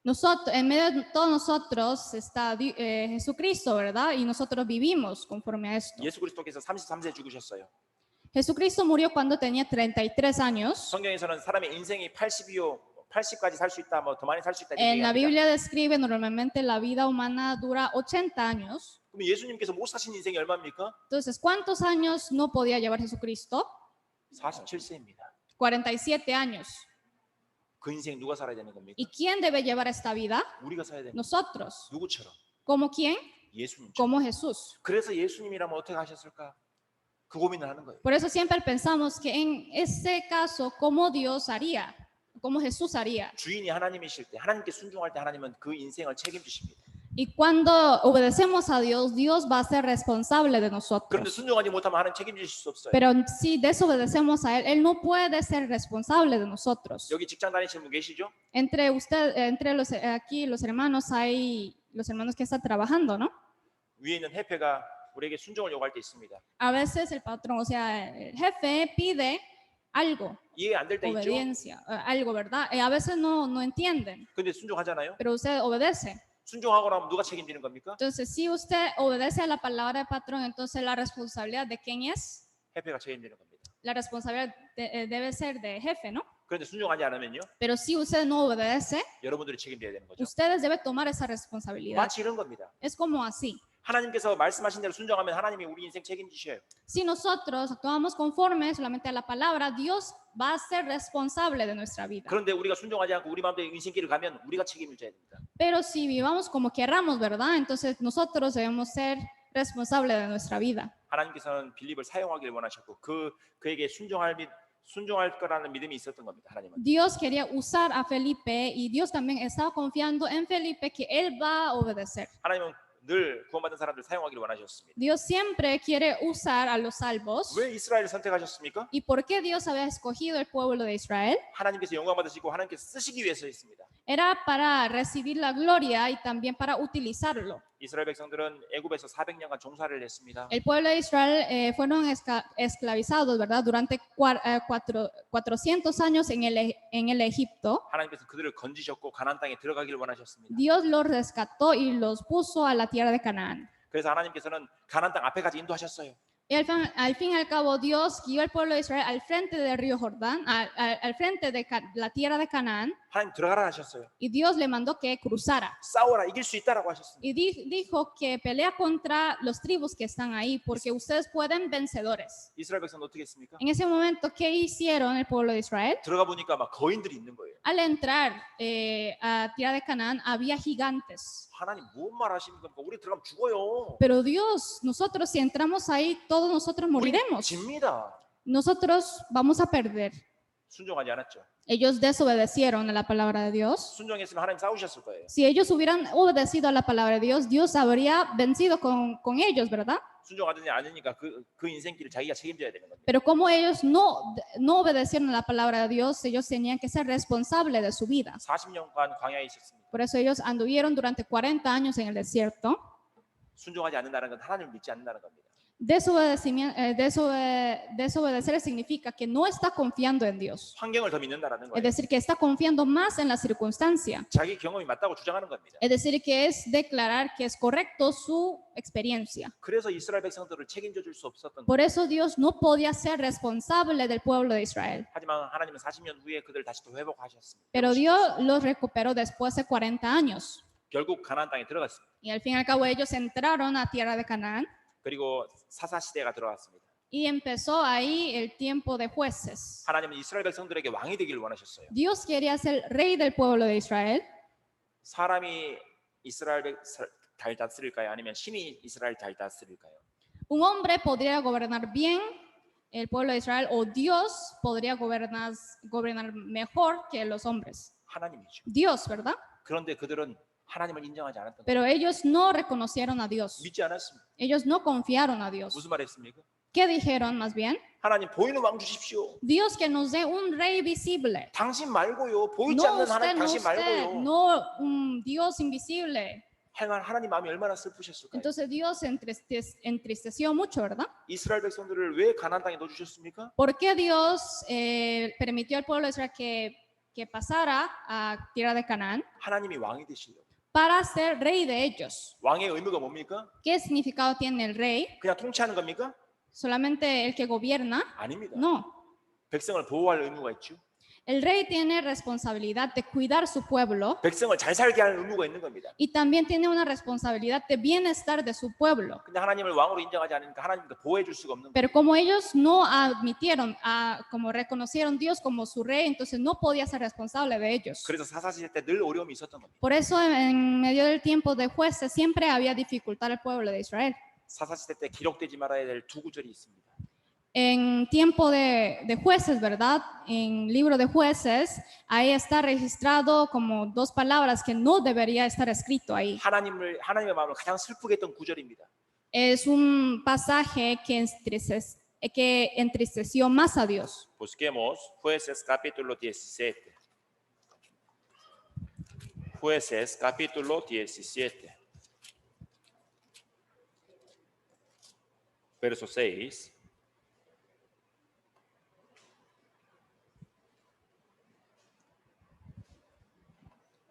Nosotros, en medio de todos nosotros está Jesucristo, ¿verdad? Y nosotros vivimos conforme a esto. 예수 그리스도께서 33세 죽으셨어요. Jesucristo murió cuando tenía 33 años. 성경에서는 사람의 인생이 80까지 살 수 있다, 뭐 더 많이 살 수 있다. En la Biblia describe normalmente la vida humana dura 80 años. 그럼 예수님께서 못 사신 인생이 얼마입니까? Entonces, ¿cuántos años no podía llevar Jesucristo? 47세입니다. 47 años. 그 인생 누가 살아야 되는 겁니까? ¿Y quién debe llevar esta vida? 우리가 살아야 되는 Nosotros. 누구처럼? ¿Como quién? 예수님처럼. Como Jesús. 그래서 예수님이라면 어떻게 하셨을까? 그 고민을 하는 거예요. Por eso siempre pensamos que en ese caso, ¿cómo Dios haría? ¿Cómo Jesús haría? 주인이 하나님이실 때, 하나님께 순종할 때 하나님은 그 인생을 책임지십니다. Y cuando obedecemos a Dios, Dios va a ser responsable de 그런데 nosotros. 순종하지 못하면 하나님 책임지실 수 없어요. Pero si desobedecemos a Él, Él no puede ser responsable de nosotros. 여기 직장 다니시는 분 계시죠? Entre los aquí los hermanos hay los hermanos que están trabajando, ¿no? 위에 있는 해패가 우리에게 순종을 요구할 때 있습니다. A veces el patrón, o sea, el jefe pide algo, 이해 안 될 때 있죠? obediencia, algo, ¿verdad? A veces no entienden, 근데 순종하잖아요. pero usted obedece. 순종하고 나면 누가 책임지는 겁니까? Entonces, si usted obedece a la palabra del patrón, entonces la responsabilidad de quién es? 해패가 책임지는 겁니다. La responsabilidad debe ser de jefe, ¿no? 그런데 순종하지 않으면요, Pero si usted no obedece, 여러분들이 책임져야 되는 거죠. ustedes deben tomar esa responsabilidad. 마치 이런 겁니다. Es como así. 하나님께서 말씀하신 대로 순종하면 하나님이 우리 인생 책임지셔요. Si nosotros actuamos conforme solamente a la palabra, Dios va a ser responsable de nuestra vida. 그런데 우리가 순종하지 않고 우리 마음대로 인생길을 가면 우리가 책임을 져야 됩니다. Pero si vivamos como querramos, ¿verdad? Entonces nosotros debemos ser responsables de nuestra vida. 하나님께서는 빌립을 사용하기를 원하셨고 그에게 순종할 거라는 믿음이 있었던 겁니다. 하나님은. Dios quería usar a Felipe y Dios también estaba confiando en Felipe que él va a obedecer. 하나님은 늘 구원받은 사람들 사용하기를 원하셨습니다. Dios siempre quiere usar a los salvos. 왜 이스라엘을 선택하셨습니까? ¿Y por qué Dios había escogido el pueblo de Israel? 하나님께서 영광 받으시고 하나님께서 쓰시기 위해서였습니다. Era para recibir la gloria y también para utilizarlo. 이스라엘 백성들은 애굽에서 400년간 종살이를 했습니다. El pueblo de Israel fueron esclavizados, ¿verdad? Durante 400 años en el Egipto. 하나님께서 그들을 건지셨고 가나안 땅에 들어가기를 원하셨습니다. Dios los rescató y los puso a la tierra de Canaán. 그래서 하나님께서는 가나안 땅 앞에까지 인도하셨어요. Y al fin y al cabo, Dios guió al pueblo de Israel al frente del río Jordán, al frente de la tierra de Canaán, 하나님 들어가라 하셨어요. y Dios le mandó que cruzara. 싸워라 이길 수 있다라고 하셨습니다. Y dijo que pelea contra los tribus que están ahí, porque ustedes pueden vencedores. 이스라엘 백성은 어떻게 했습니까? En ese momento, ¿qué hicieron el pueblo de Israel? 들어가 보니까 막 거인들이 있는 거예요. Al entrar a tierra de Canaán, había gigantes. 하나님 무슨 말 하시는 겁니까? 우리 들어가면 죽어요. Pero Dios, nosotros si entramos ahí, todos nosotros 우리 moriremos. 집니다. Nosotros vamos a perder. 순종하지 않았죠. Ellos desobedecieron a la palabra de Dios. 순종했으면 하나님 싸우셨을 거예요. Si ellos hubieran obedecido a la palabra de Dios, Dios habría vencido con ellos, ¿verdad? 순종하지 않으니까 그 인생길을 자기가 책임져야 되는 겁니다. Pero como ellos no obedecieron a la palabra de Dios, ellos tenían que ser responsables de su vida. 40년간 광야에 있었습니다. Por eso ellos anduvieron durante 40 años en el desierto. 순종하지 않는다는 건 하나님을 믿지 않는다는 겁니다. Desobedecer significa que no está confiando en Dios. 환경을 더 믿는다라는 Es 거예요. decir, que está confiando más en la circunstancia. 자기 경험이 맞다고 주장하는 겁니다. Es decir, que es declarar que es correcto su experiencia. 그래서 이스라엘 백성들을 책임져 줄 수 없었던 Por 거예요. eso Dios no podía ser responsable del pueblo de Israel. 하지만 하나님은 40년 후에 그들 다시 또 회복하셨습니다. Pero Dios los recuperó después de 40 años. 결국 가나안 땅에 들어갔습니다. Y al fin y al cabo ellos entraron a tierra de Canaán. 그리고 사사 시대가 들어왔습니다. Y empezó ahí el tiempo de jueces. 하나님은 이스라엘 백성들에게 왕이 되기를 원하셨어요. Dios quería ser rey del pueblo de Israel. 사람이 이스라엘 잘 다스릴까요? 아니면 신이 이스라엘 잘 다스릴까요? Un hombre podría gobernar bien el pueblo de Israel o Dios podría gobernar mejor que los hombres. 하나님이죠. Dios, ¿verdad? 그런데 그들은 하나님을 인정하지 않았던 거예요. Pero ellos no reconocieron a Dios. 믿지 않았습니다. Ellos no confiaron a Dios. 무슨 말 했습니까? ¿Qué dijeron más bien? 하나님 보이는 왕 주십시오. Dios que nos dé un rey visible. 당신 말고요. 보이지 No 않는 usted, 하나님 no 당신 usted, 말고요. no un Dios invisible. 하나님 마음이 얼마나 슬프셨을까요? Entonces Dios entristeció mucho, ¿verdad? 이스라엘 백성들을 왜 가나안 땅에 넣어주셨습니까? ¿Por qué Dios permitió al pueblo de Israel que pasara a tierra de Canaán? 하나님이 왕이 되시려고. Para ser rey de ellos. 왕의 의무가 뭡니까? ¿Qué significado tiene el rey? 그냥 통치하는 겁니까? ¿Solamente el que gobierna? 아닙니다. No. 백성을 보호할 의무가 있죠. El rey tiene responsabilidad de cuidar su pueblo 백성을 잘 살게 하는 의무가 있는 겁니다. y también tiene una responsabilidad de bienestar de su pueblo. 근데 하나님을 왕으로 인정하지 않으니까 하나님도 보호해 줄 수가 없는 거예요. Pero como ellos no admitieron, como reconocieron a Dios como su rey, entonces no podía ser responsable de ellos. 그래서 사사시대 때 늘 어려움이 있었던 겁니다. Por eso en medio del tiempo de jueces siempre había dificultad al pueblo de Israel. 사사시대 때 기록되지 말아야 될 두 구절이 있습니다. En tiempo de jueces, ¿verdad? En libro de jueces, ahí está registrado como dos palabras que no debería estar escrito ahí. 하나님의 마음을 가장 슬프게 했던 구절입니다. Es un pasaje que entristeció más a Dios. Busquemos Jueces capítulo 17. Jueces capítulo 17. Verso 6.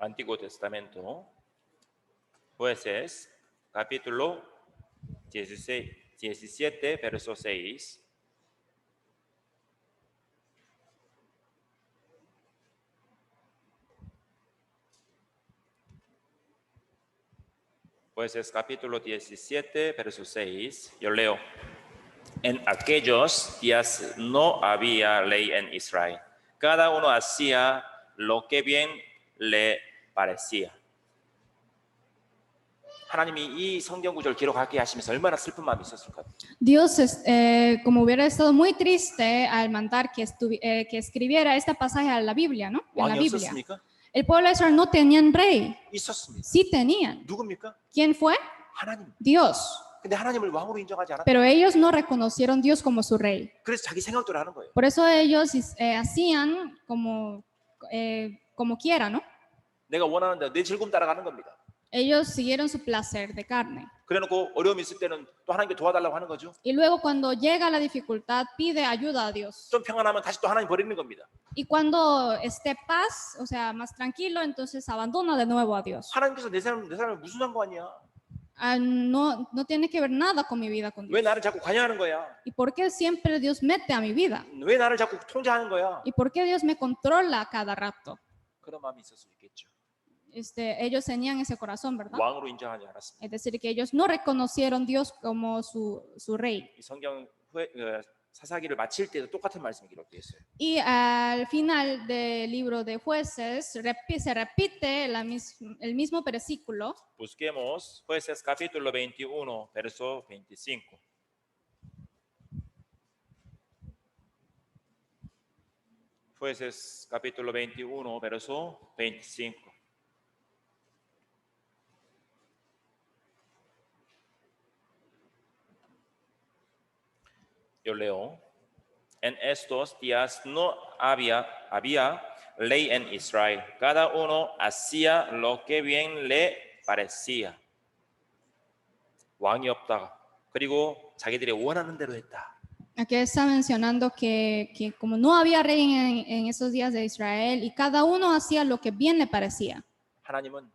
Antiguo Testamento. Jueces capítulo 17, verso 6. Jueces capítulo 17, verso 6. Yo leo. En aquellos días no había ley en Israel. Cada uno hacía lo que bien le parecía. 하나님이 이 성경 구절 기록하게 하시면서 얼마나 슬픈 마음이 있었을까요? Dios, como hubiera estado muy triste al mandar que escribiera este pasaje a la Biblia, ¿no? En la 왕이 Biblia. 없었습니까? El pueblo de Israel no tenían rey. 있었습니다. Sí tenían. 누굽니까? ¿Quién fue? 하나님. Dios. 근데 하나님을 왕으로 인정하지 않았다. Pero ellos no reconocieron a Dios como su rey. 그래서 자기 생각대로 하는 거예요. Por eso ellos hacían como quiera, ¿no? 내가 원하는 대로 내 즐거움 따라가는 겁니다. Ellos siguieron su placer de carne. 그래놓고 어려움이 있을 때는 또 하나님께 도와달라고 하는 거죠. Y luego cuando llega la dificultad, pide ayuda a Dios. 좀 평안하면 다시 또 ha나님 버리는 겁니다. Y cuando esté paz, o sea, más tranquilo, entonces abandona de nuevo a Dios. 하나님께서 내 삶에 무슨 상관이야? No tiene que ver nada con mi vida con 왜 Dios. 나를 자꾸 관여하는 거야? ¿Y por qué siempre Dios mete a mi vida? 왜 나를 자꾸 통제하는 거야? ¿Y por qué Dios me controla a cada rato? 그런 마음이 있을 수 있겠죠. Ellos tenían ese corazón, ¿verdad? 왕으로 인정하지 않았습니다. Es decir, que ellos no reconocieron a Dios como su rey. 이 성경 사사기를 마칠 때도 똑같은 말씀이 기록되어 있어요. Y al final del libro de jueces se repite el mismo versículo. Busquemos Jueces capítulo 21, verso 25. Jueces capítulo 21, verso 25. Yo leo. En estos días no había ley en Israel. Cada uno hacía lo que bien le parecía. 왕이 없다. 그리고 자기들이 원하는 대로 했다. Aquí está mencionando que como no había rey en esos días de Israel y cada uno hacía lo que bien le parecía. 하나님은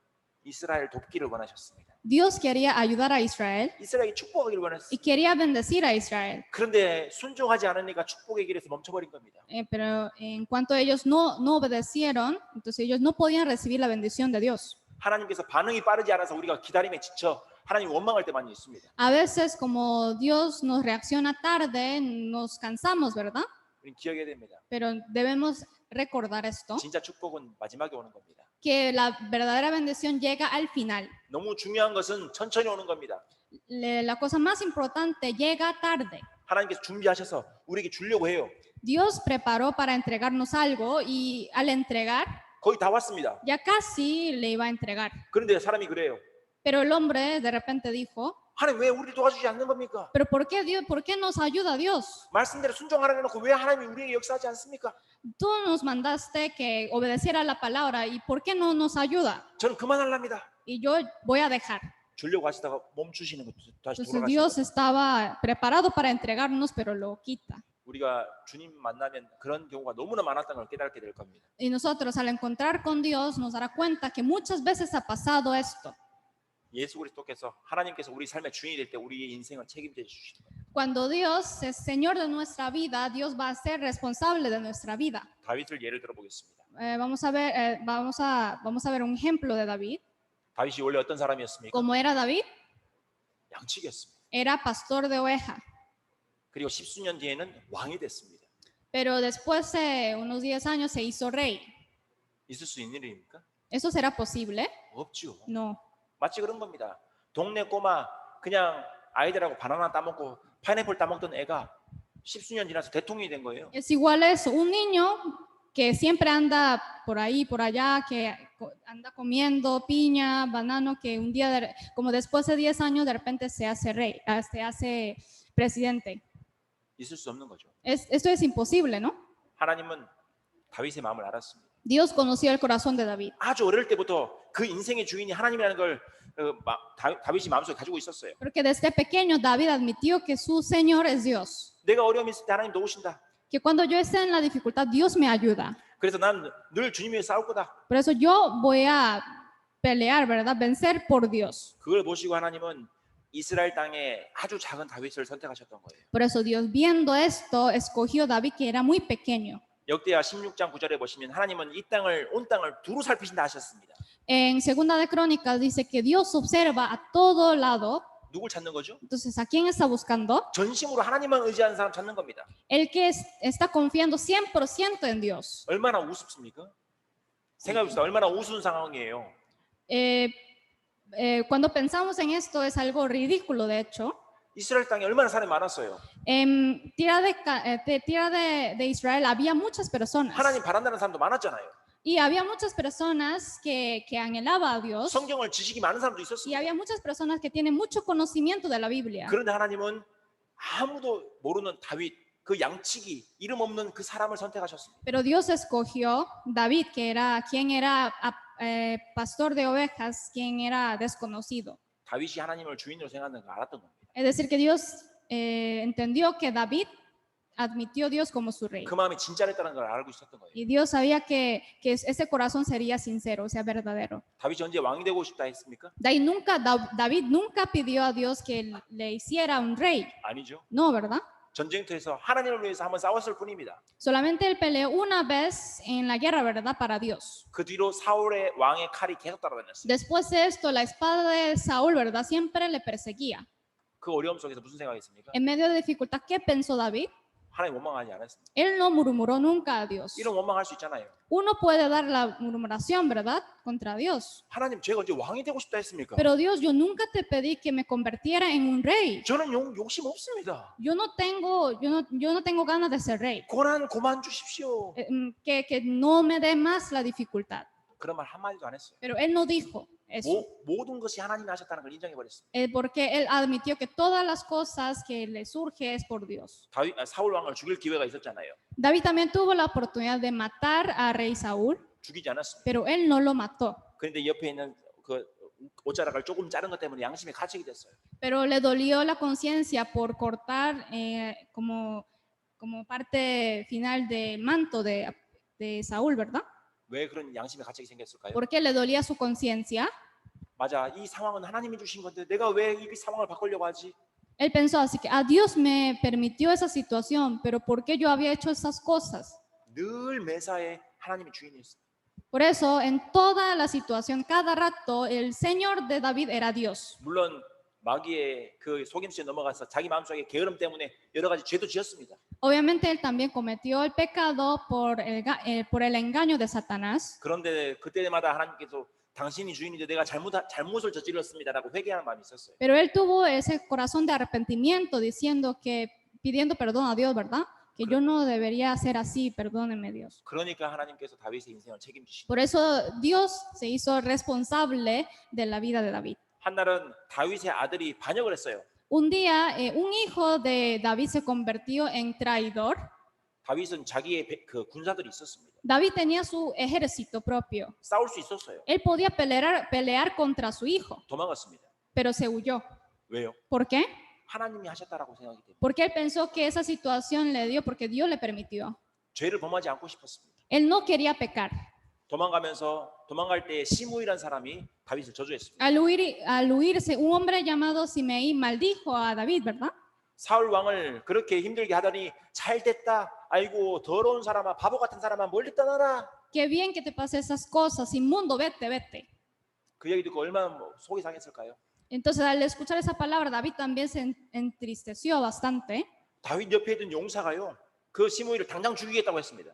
이스라엘 돕기를 원하셨습니다. Dios quería ayudar a Israel 이스라엘이 축복하기를 y 원했어요. quería bendecir a Israel. 그런데 순종하지 않으니까 축복의 길에서 멈춰버린 겁니다. Pero en cuanto ellos no obedecieron, entonces ellos no podían recibir la bendición de Dios. 하나님께서 반응이 빠르지 않아서 우리가 기다림에 지쳐 하나님 원망할 때 많이 있습니다. A veces como Dios nos reacciona tarde, nos cansamos, ¿verdad? 우리는 기억해야 됩니다. Pero debemos recordar esto, 진짜 축복은 마지막에 오는 겁니다. que la verdadera bendición llega al final. 너무 중요한 것은 천천히 오는 겁니다. La cosa más importante llega tarde. 하나님께서 준비하셔서 우리에게 주려고 해요. Dios preparó para entregarnos algo y al entregar, 거의 다 왔습니다. ya casi le iba a entregar. 그런데 사람이 그래요. Pero el hombre de repente dijo, 하나님 왜 우리를 도와주지 않는 겁니까? pero ¿por qué nos ayuda Dios? 말씀대로 순종하라고 해놓고 왜 하나님이 우리에게 역사하지 않습니까? Tú nos mandaste que obedeciera la palabra y ¿por qué no nos ayuda? 저는 그만하랍니다. Y yo voy a dejar. 주려고 하시다가 멈추시는 것도 다시 Entonces 돌아가시는 Dios 거죠. estaba preparado para entregarnos, pero lo quita. 우리가 주님 만나면 그런 경우가 너무나 많았다는 걸 깨닫게 될 겁니다. Y nosotros al encontrar con Dios nos dará cuenta que muchas veces ha pasado esto. 예수 그리스도께서 하나님께서 우리 삶의 주인이 될 때 우리의 인생을 책임져 주시는 거예요. Cuando Dios es Señor de nuestra vida, Dios va a ser responsable de nuestra vida. 다윗을 예를 들어보겠습니다. Vamos a ver un ejemplo de David. 다윗이 원래 어떤 사람이었습니까? ¿Cómo era David? 양치기였습니다. Era pastor de oveja. 그리고 십수년 뒤에는 왕이 됐습니다. Pero después de unos 10 años se hizo rey. 있을 수 있는 일입니까? ¿Eso será posible? 없죠. No. 마치 그런 겁니다. 동네 꼬마 그냥 아이들하고 바나나 따먹고 파인애플 따먹던 애가 십수년 지나서 대통령이 된 거예요. Es igual eso, un niño que siempre anda por ahí, por allá, que anda comiendo piña, banano, que un día, como después de 10 años, de repente se hace rey, se hace presidente. 있을 수 없는 거죠. Esto es imposible, ¿no? 하나님은 다윗의 마음을 알았습니다. Dios conoció el corazón de David. 아주 어릴 때부터 그 인생의 주인이 하나님이라는 걸 다윗이 마음속에 가지고 있었어요. Porque desde pequeño David admitió que su Señor es Dios. 내가 어려움이 있을 때 하나님 도우신다. Que cuando yo esté en la dificultad, Dios me ayuda. 그래서 난 늘 주님 위해 싸울 거다. Por eso yo voy a pelear, ¿verdad? Vencer por Dios. 그걸 보시고 하나님은 이스라엘 땅에 아주 작은 다윗을 선택하셨던 거예요. Por eso Dios, viendo esto, escogió a David, que era muy pequeño. 역대하 16장 9절에 보시면 하나님은 이 땅을 온 땅을 두루 살피신다 하셨습니다. En Segunda de Crónicas dice que Dios observa a todo lado. 누굴 찾는 거죠? Entonces, ¿a quién está buscando? 전심으로 하나님만 의지하는 사람 찾는 겁니다. El que está confiando 100% en Dios. 얼마나 우습습니까? 생각해보세요. 얼마나 우스운 상황이에요. Cuando pensamos en esto es algo ridículo, de hecho. 이스라엘 땅에 얼마나 사람이 많았어요. En tierra de Israel había muchas personas. 하나님 바란다는 사람도 많았잖아요. Y había muchas personas que anhelaba a Dios. 성경을 지식이 많은 사람도 Y 있었어요. había muchas personas que tienen mucho conocimiento de la Biblia. 그런데 하나님은 아무도 모르는 다윗, 그 양치기, 이름 없는 그 사람을 선택하셨습니다. Pero Dios escogió David, quien era pastor de ovejas, quien era desconocido. 다윗이 하나님을 주인으로 생각하는 걸 알았던 겁니다. Es decir, que Dios entendió que David admitió a Dios como su rey. 그 마음이 진짜랬다는 걸 알고 있었던 거예요. Y Dios sabía que ese corazón sería sincero, o sea, verdadero. 다윗이 언제 왕이 되고 싶다 했습니까? David nunca pidió a Dios que le hiciera un rey. 아니죠. No, ¿verdad? 전쟁터에서 하나님을 위해서 한번 싸웠을 뿐입니다. Solamente él peleó una vez en la guerra, ¿verdad? Para Dios. 그 뒤로 사울의 왕의 칼이 계속 따라다녔어요. Después de esto, la espada de Saúl, ¿verdad? Siempre le perseguía. 그 어려움 속에서 무슨 생각이 있습니까? En medio de dificultad, ¿qué pensó David? 하나님 원망하지 않았습니다. Él no murmuró nunca a Dios. 이런 원망할 수 있잖아요. Uno puede dar la murmuración, ¿verdad? Contra Dios. 하나님 제가 언제 왕이 되고 싶다 했습니까? Pero Dios, yo nunca te pedí que me convirtiera en un rey. 저는 욕심 없습니다. Yo no tengo ganas de ser rey. 고난 그만 주십시오. Que no me dé más la dificultad. 그런 말 한마디도 안 했어요. Pero él no dijo eso. 모든 것이 하나님이 하셨다는 걸 인정해 버렸습니다. Porque él admitió que todas las cosas que le surge es por Dios. 사울 왕을 죽일 기회가 있었잖아요. David también tuvo la oportunidad de matar a rey Saúl, 죽이지 않았습니다. pero él no lo mató. 그런데 옆에 있는 그 옷자락을 조금 자른 것 때문에 양심이 가책이 됐어요. Pero le dolió la conciencia por cortar como parte final del manto de Saúl, ¿verdad? 왜 그런 양심의 가책이 생겼을까요? ¿Por qué le dolía su conciencia? 맞아, 이 상황은 하나님이 주신 건데 내가 왜 이 상황을 바꾸려고 하지? Él pensó así que Dios me permitió esa situación, pero ¿por qué yo había hecho esas cosas? 늘 매사에 하나님이 주인이었어요. Por eso, en toda la situación, cada rato, el Señor de David era Dios. 물론 마귀의 그 속임수에 넘어가서 자기 마음속에 게으름 때문에 여러 가지 죄도 지었습니다. Obviamente, él también cometió el pecado por el engaño de Satanás. 그런데 그때마다 하나님께서 당신이 주인인데 내가 잘못을 저질렀습니다라고 회개하는 마음이 있었어요. Pero él tuvo ese corazón de arrepentimiento pidiendo perdón a Dios, ¿verdad? Que yo no debería hacer así, perdóneme Dios. 그러니까 하나님께서 다윗의 인생을 책임지시고 Por eso Dios se hizo responsable de la vida de David. 한날은 다윗의 아들이 반역을 했어요. Un día, un hijo de David se convirtió en traidor. 다윗은 자기의 그 군사들이 있었습니다. David tenía su ejército propio. 싸울 수 있었어요. Él podía pelear contra su hijo, 도망갔습니다. pero se huyó. 왜요? ¿Por qué? 하나님이 하셨다라고 생각이 됩니다. Porque él pensó que esa situación le dio porque Dios le permitió. 죄를 범하지 않고 싶었습니다. Él no quería pecar. 도망갈 때 시므이라는 사람이 다윗을 저주했습니다. Al huirse, un hombre llamado Simei maldijo a David, ¿verdad? 사울 왕을 그렇게 힘들게 하더니 잘 됐다. 아이고 더러운 사람아, 바보 같은 사람아, 멀리 떠나라. Qué bien que te pase esas cosas, inmundo, vete, vete. 그 얘기 듣고 얼마나 속이 상했을까요? Entonces, al escuchar esa palabra, David también se entristeció bastante. 다윗 옆에 있던 용사가요, 그 시므이를 당장 죽이겠다고 했습니다.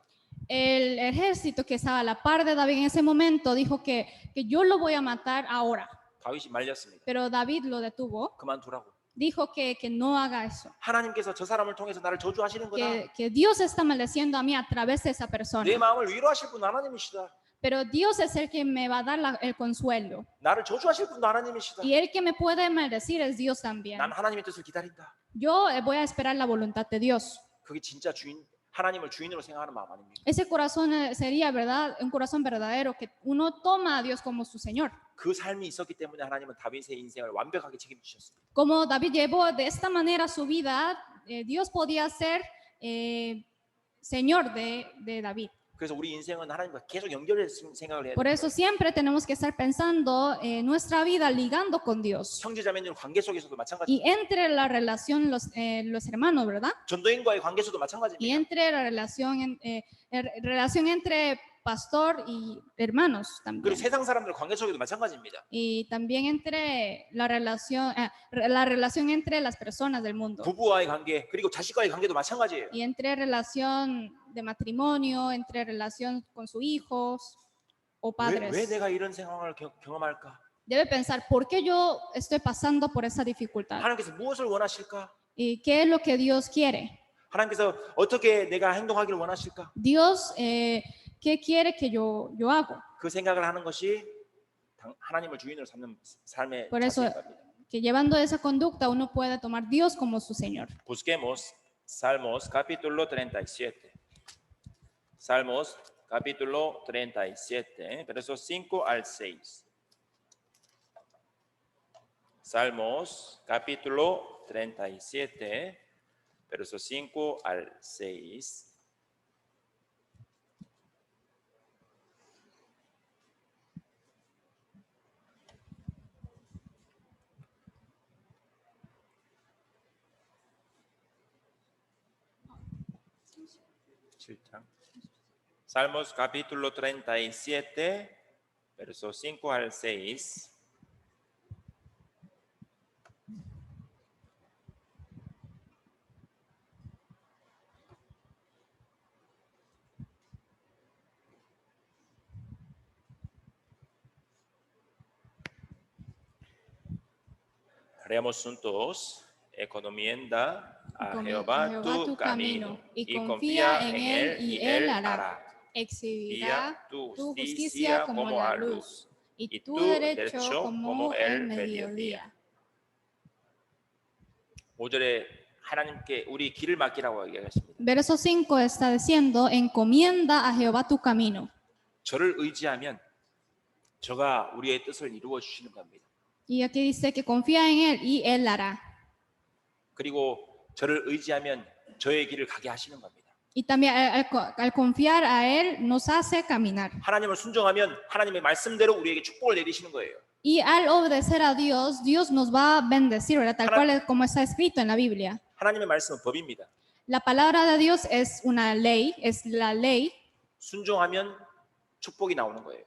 El ejército que estaba a la par de David en ese momento dijo que yo lo voy a matar ahora. 다윗이 말렸습니다. Pero David lo detuvo. 그만두라고. Dijo que no haga eso. 하나님께서 저 사람을 통해서 나를 저주하시는 거다. Que Dios está maldeciendo a mí a través de esa persona. 내 마음을 위로하실 분 하나님이시다. Pero Dios es el que me va a dar el consuelo. 나를 저주하실 분도 하나님이시다. Y el que me puede maldecir es Dios también. 난 하나님의 뜻을 기다린다. Yo voy a esperar la voluntad de Dios. 그게 진짜 하나님을 주인으로 생각하는 마음 아닙니까? Ese corazón sería, ¿verdad? Un corazón verdadero que uno toma a Dios como su Señor. 그 삶이 있었기 때문에 하나님은 다윗의 인생을 완벽하게 책임지셨습니다. Como David llevó de esta manera su vida, Dios podía ser Señor de David. 그래서 우리 인생은 하나님과 계속 연결해서 생각을 해야 Por 돼요. eso siempre tenemos que estar pensando nuestra vida ligando con Dios. 형제자매님 관계 속에서도 마찬가지. Y entre la relación, los hermanos, ¿verdad? 전도인과의 관계 속도 Y 마찬가지입니다. entre la relación entre pastor y hermanos 그리고 también. 세상 사람들 관계 속에도 마찬가지입니다. Y también entre la relación entre las personas del mundo. 부부와의 관계 그리고 자식과의 관계도 마찬가지예요. Y entre relación de matrimonio, entre relación con sus hijos o 왜 padres. 내가 이런 상황을 경험할까? Debe pensar, ¿por qué yo estoy pasando por esa dificultad? 하나님께서 무엇을 원하실까? ¿Y qué es lo que Dios quiere? 하나님께서 어떻게 내가 행동하기를 원하실까? Dios, ¿qué quiere que yo hago? 그 생각을 하는 것이 하나님을 주인으로 삼는 삶의 Por eso, 자세인 겁니다. que llevando esa conducta uno puede tomar Dios como su Señor. Busquemos Salmos capítulo 37. Salmos capítulo 37, versos 5 al 6. Salmos capítulo 37, versos 5 al 6. Salmos capítulo 37, versos 5 al 6. Haremos juntos, encomienda a Encomienda Jehová tu camino y y confía confía en en él él y y él él hará. hará. Exhibirá Tu tu justicia justicia como como la a luz y y tu tu derecho derecho como como el el mediodía. 5절에 하나님께 우리 길을 맡기라고 얘기하십니다. Verso 5 está diciendo, encomienda a Jehová tu camino. 저를 의지하면 저가 우리의 뜻을 이루어 주시는 겁니다. Y aquí dice que confía en él y él hará. 그리고 저를 의지하면 저의 길을 가게 하시는 겁니다. Y también al confiar a él nos hace caminar. 하나님을 순종하면 하나님의 말씀대로 우리에게 축복을 내리시는 거예요. Y al obedecer a Dios, Dios nos va a bendecir, ¿verdad? Tal cual es como está escrito en la Biblia. 하나님의 말씀은 법입니다. La palabra de Dios es una ley, es la ley. 순종하면 축복이 나오는 거예요.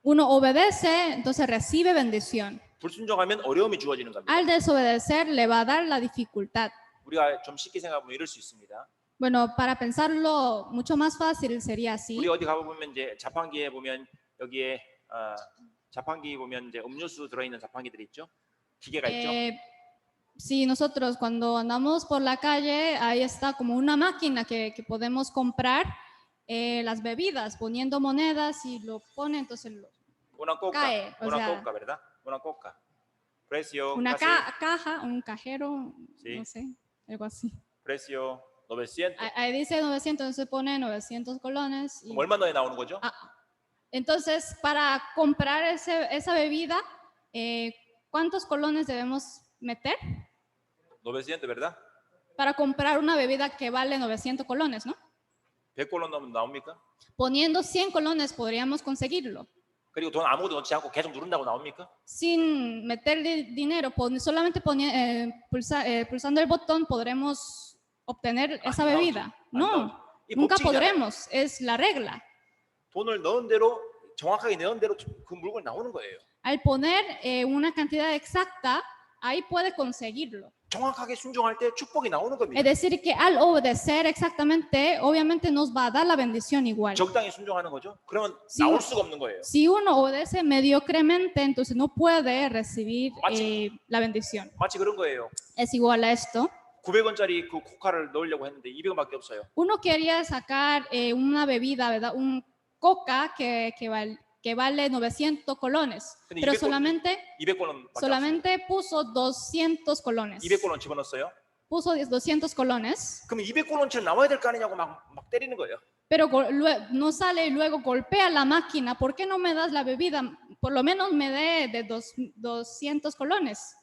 Uno obedece, entonces recibe bendición. 불순종하면 어려움이 주어지는 겁니다. Al desobedecer le va a dar la dificultad. 우리가 좀 쉽게 생각하면 이럴 수 있습니다. Bueno, para pensarlo mucho más fácil sería así. 우리 어디 가보면 이제 자판기에 보면 여기에 자판기 보면 이제 음료수 들어있는 자판기들이 있죠. 기계가 있죠. Si nosotros cuando andamos por la calle, ahí está como una máquina que podemos comprar las bebidas, poniendo monedas y lo pone, entonces lo Una coca, cae. O una sea, coca, ¿verdad? Una coca. Precio, una casi, caja, un cajero, Sí. no sé, algo así. precio 900. Ahí dice 900, entonces pone 900 colones. Y, 그럼 얼마 넣에 나오는 거죠? entonces, para comprar esa bebida, ¿cuántos colones debemos meter? 900, ¿verdad? Para comprar una bebida que vale 900 colones, ¿no? 100골로 넣으면 나옵니까? Poniendo 100 colones podríamos conseguirlo. 그리고 돈 아무것도 넣지 않고 계속 누른다고 나옵니까? Sin meterle dinero, solamente pulsando el botón podremos obtener esa bebida. No, nunca podremos, es la regla. 돈을 넣은 대로 정확하게 넣은 대로 그 물건 나오는 거예요. Al poner una cantidad exacta, ahí puede conseguirlo. 정확하게 순종할 때 축복이 나오는 겁니다. Es decir, que al obedecer exactamente, obviamente nos va a dar la bendición igual. 적당히 순종하는 거죠. 그러면 Sí. 나올 수가 없는 거예요. Si uno obedece mediocremente, entonces no puede recibir la bendición. 마치 그런 거예요. Es igual a esto. 900원짜리 그 코카를 넣으려고 했는데 200원밖에 없어요. Uno quería sacar una bebida, ¿verdad? Un coca que vale 900 colones, 근데 pero 200원밖에 solamente puso 200 colones. 200원을 집어넣었어요. Puso 200 colones, 그럼 200원어치 나와야 될 거 아니냐고 막 때리는 거예요. pero no sale y luego golpea la máquina. ¿Por qué no me das la bebida? Por lo menos me dé de 200 colones.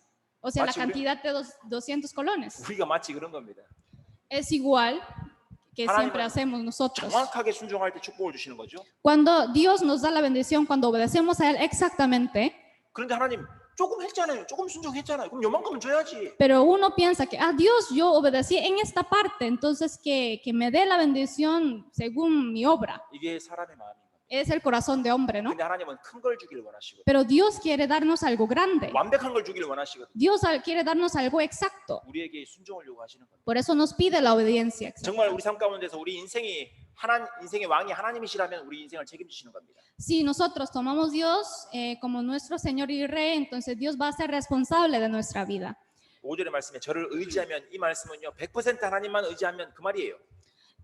O sea, la cantidad de 200 colones. 우리가 마치 그런 겁니다. Es igual que siempre 하나님은 hacemos nosotros. 정확하게 순종할 때 축복을 주시는 거죠. Cuando Dios nos da la bendición, cuando obedecemos a Él exactamente, 그런데 하나님 조금 했잖아요. 조금 순종했잖아요. 그럼 요만큼은 줘야지. pero uno piensa que, Dios, yo obedecí en esta parte, entonces que me dé la bendición según mi obra. 이게 사람의 마음인 겁니다. Es el corazón de hombre, ¿no? 근데 하나님은 큰 걸 주기를 원하시고 Pero Dios quiere darnos algo grande. 완벽한 걸 주기를 원하시거든요. Dios quiere darnos algo exacto. 우리에게 순종을 요구하시는 겁니다. Por eso nos pide la obediencia exacta. 정말 우리 삶 가운데서 우리 인생의 왕이 하나님이시라면 우리 인생을 책임지시는 겁니다. Si nosotros tomamos Dios como nuestro Señor y Rey, entonces Dios va a ser responsable de nuestra vida. 5절의 말씀에 저를 의지하면 이 말씀은요 100% 하나님만 의지하면 그 말이에요.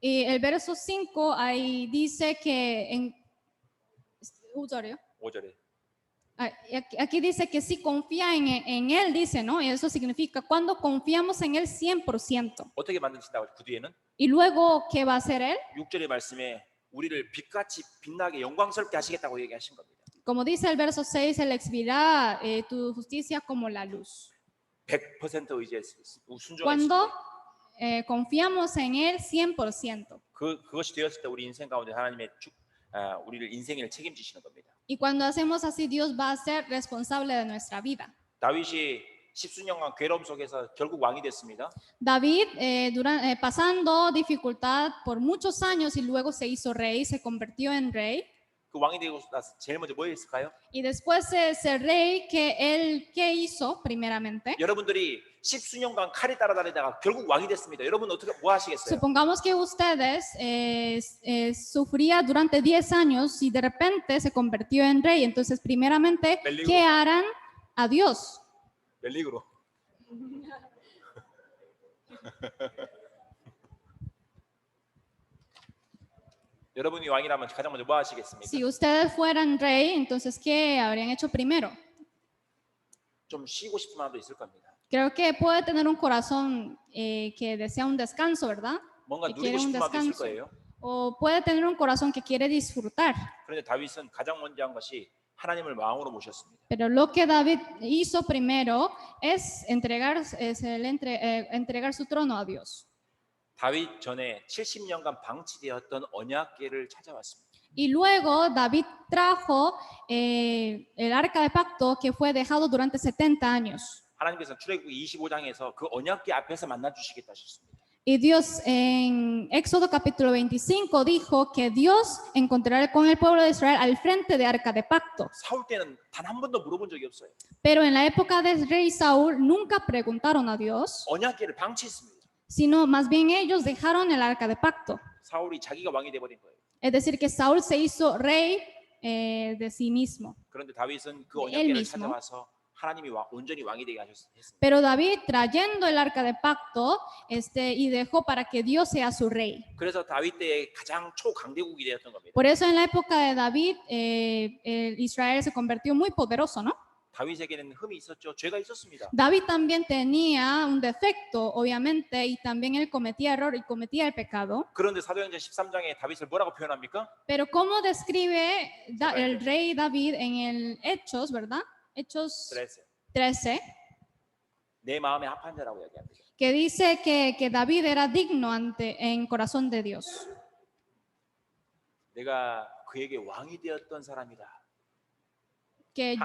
Y el verso 5 ahí dice que en 5절에 aquí dice que si confía en Él, dice, ¿no? Y eso significa cuando confiamos en Él 100%. 어떻게 만드신다고 그 뒤에는 Y luego, ¿qué va a hacer Él? 6절의 말씀에 우리를 빛같이 빛나게 영광스럽게 하시겠다고 얘기하신 겁니다. Como dice el verso 6, Él exhibirá tu justicia como la luz. 100% 의지했어요. 순종했어요. Cuando confiamos en Él 100%. 그것이 되었을 때 우리 인생 가운데 하나님의 우리를 인생을 책임지시는 겁니다. Y cuando hacemos así, Dios va a ser responsable de nuestra vida. 다윗이 십수년간 괴로움 속에서 결국 왕이 됐습니다. David, pasando dificultad por muchos años y luego se hizo rey, se convirtió en rey. 그 왕이 되고 나서 제일 먼저 뭐 했을까요? Y después de ser rey, ¿qué hizo primeramente? 여러분들이 십수년간 칼이 따라다니다가 결국 왕이 됐습니다. 여러분 어떻게 뭐 하시겠어요? Supongamos que ustedes sufría durante 10 años y de repente se convirtió en rey. Entonces, primeramente, ¿qué harán a Dios? 멜리그로 여러분이 왕이라면 가장 먼저 뭐 하시겠습니까? Si ustedes fueran rey, entonces, ¿qué habrían hecho primero? 좀 쉬고 싶은 마음도 있을 겁니다. Creo que puede tener un corazón que desea un descanso, ¿verdad? 뭔가 Que 누리고 quiere un 싶은 마음도 있을 descanso. 거예요. O puede tener un corazón que quiere disfrutar. 그런데 다윗은 가장 먼저 한 것이 하나님을 왕으로 모셨습니다. Pero lo que David hizo primero es entregar su trono a Dios. 다윗 전에 70년간 방치되었던 언약궤를 찾아왔습니다. Y luego David trajo el arca de pacto que fue dejado durante 70 años. 하나님께서 출애굽기 25장에서 그 언약궤 앞에서 만나 주시겠다 하셨습니다. Y Dios en Éxodo capítulo 25 dijo que Dios encontrará con el pueblo de Israel al frente de arca de pacto. 사울 때는 단 한 번도 물어본 적이 없어요. Pero en la época del rey Saúl nunca preguntaron a Dios, 언약궤를 방치했습니다. sino más bien ellos dejaron el arca de pacto. 사울이 자기가 왕이 돼 버린 거예요. Es decir, que Saúl se hizo rey de sí mismo. 그런데 다윗은 그 él 언약궤를 mismo. 찾아와서 하나님이 온전히 왕이 되게 하셨습니다. Pero David trayendo el arca de pacto y dejó para que Dios sea su rey. 그래서 다윗 때의 가장 초강대국이 되었던 겁니다. Por eso en la época de David Israel se convirtió muy poderoso, ¿no? 다윗에게는 흠이 있었죠. 죄가 있었습니다. David también tenía un defecto, obviamente, y también él cometía error y cometía el pecado. 그런데 사도행전 13장에 다윗을 뭐라고 표현합니까? Pero ¿cómo describe el rey David en el Hechos, verdad? Hechos 13, 내 마음에 합한 자라고 얘기합니다. que dice que David era digno en corazón de Dios. 내가 그에게 왕이 되었던 사람이다. Que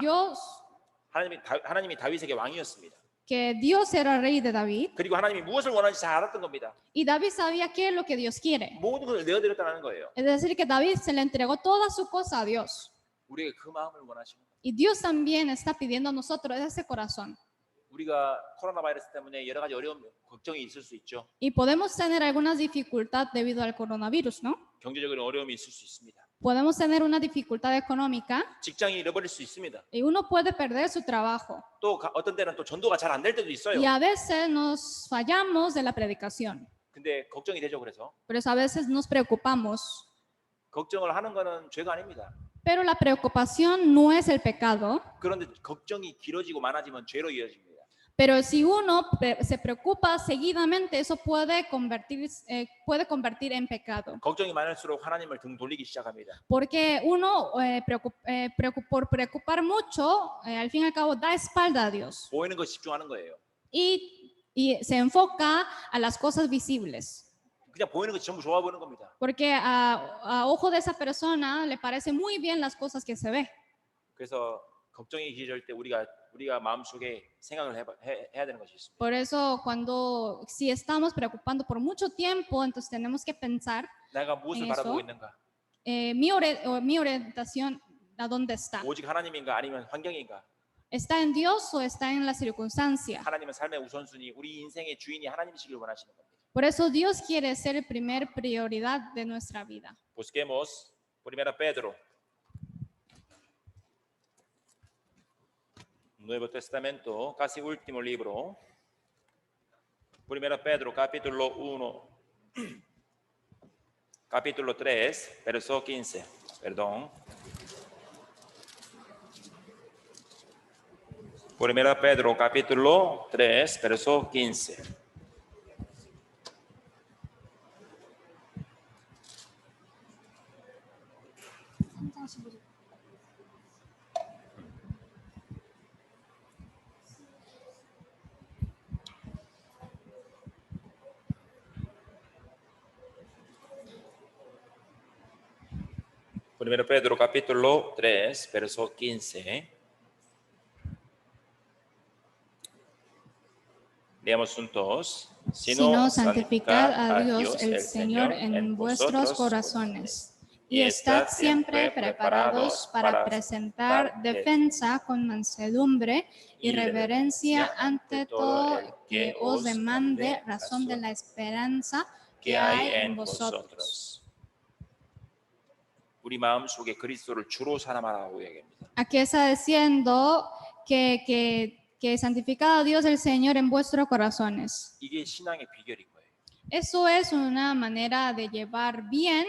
하나님이 다윗에게 왕이었습니다. que Dios era rey de David. 그리고 하나님이 무엇을 원하는지 잘 알았던 겁니다. Y David sabía qué es lo que Dios quiere. 모든 것을 내어드렸다는 거예요. Es decir, que David se le entregó toda su cosa a Dios. 우리에게 그 마음을 원하시는 거예요. Y Dios también está pidiendo a nosotros ese corazón. 우리가 코로나 바이러스 때문에 여러 가지 어려움, 걱정이 있을 수 있죠. Y podemos tener algunas dificultades debido al coronavirus, ¿no? 경제적인 어려움이 있을 수 있습니다. Podemos tener una dificultad económica 직장이 잃어버릴 수 있습니다. y uno puede perder su trabajo. 또 어떤 때는 또 전도가 잘 안 될 때도 있어요. Y a veces nos fallamos de la predicación. 근데 걱정이 되죠. 그래서 Pero a veces nos preocupamos. 걱정을 하는 거는 죄가 아닙니다. Pero la preocupación no es el pecado. 그런데 걱정이 길어지고 많아지면 죄로 이어집니다. Pero si uno se preocupa seguidamente, eso puede convertir en pecado. 걱정이 많을수록 하나님을 등 돌리기 시작합니다. Porque uno, por preocupar mucho, al fin y al cabo, da espalda a Dios. 보이는 것 집중하는 거예요. Y se enfoca a las cosas visibles. 그냥 보이는 것이 전부 좋아 보이는 겁니다. Porque a ojo de esa persona le parece muy bien las cosas que se ve. 그래서 걱정이 길어질 때 우리가 마음속에 생각을 해야 되는 것이 있습니다. Por eso si estamos preocupando por mucho tiempo, entonces tenemos que pensar 내가 무엇을 en 바라보고 eso. 있는가? Mi orientación a dónde está. 오직 하나님인가 아니면 환경인가? ¿Está en Dios o está en la circunstancia? 하나님은 삶의 우선순위, 우리 인생의 주인이 하나님이시길 원하시는 겁니다. Por eso Dios quiere ser el primer prioridad de nuestra vida. Busquemos 1 Pedro. Nuevo Testamento, casi último libro. 1 Pedro, capítulo 1, capítulo 3, verso 15. Perdón. 1 Pedro, capítulo 3, verso 15. Primero Pedro capítulo 3, verso 15. Leamos juntos. Sino santificad a Dios el Señor en vuestros corazones y estad siempre preparados para presentar defensa con mansedumbre y reverencia ante todo el que os demande razón de la esperanza que hay en vosotros. 우리 마음속에 그리스도를 주로 사랑하라고 얘기합니다. Aquí está diciendo que que santificad a Dios el Señor en vuestros corazones. 이게 신앙의 비결인 거예요. Eso es una manera de llevar bien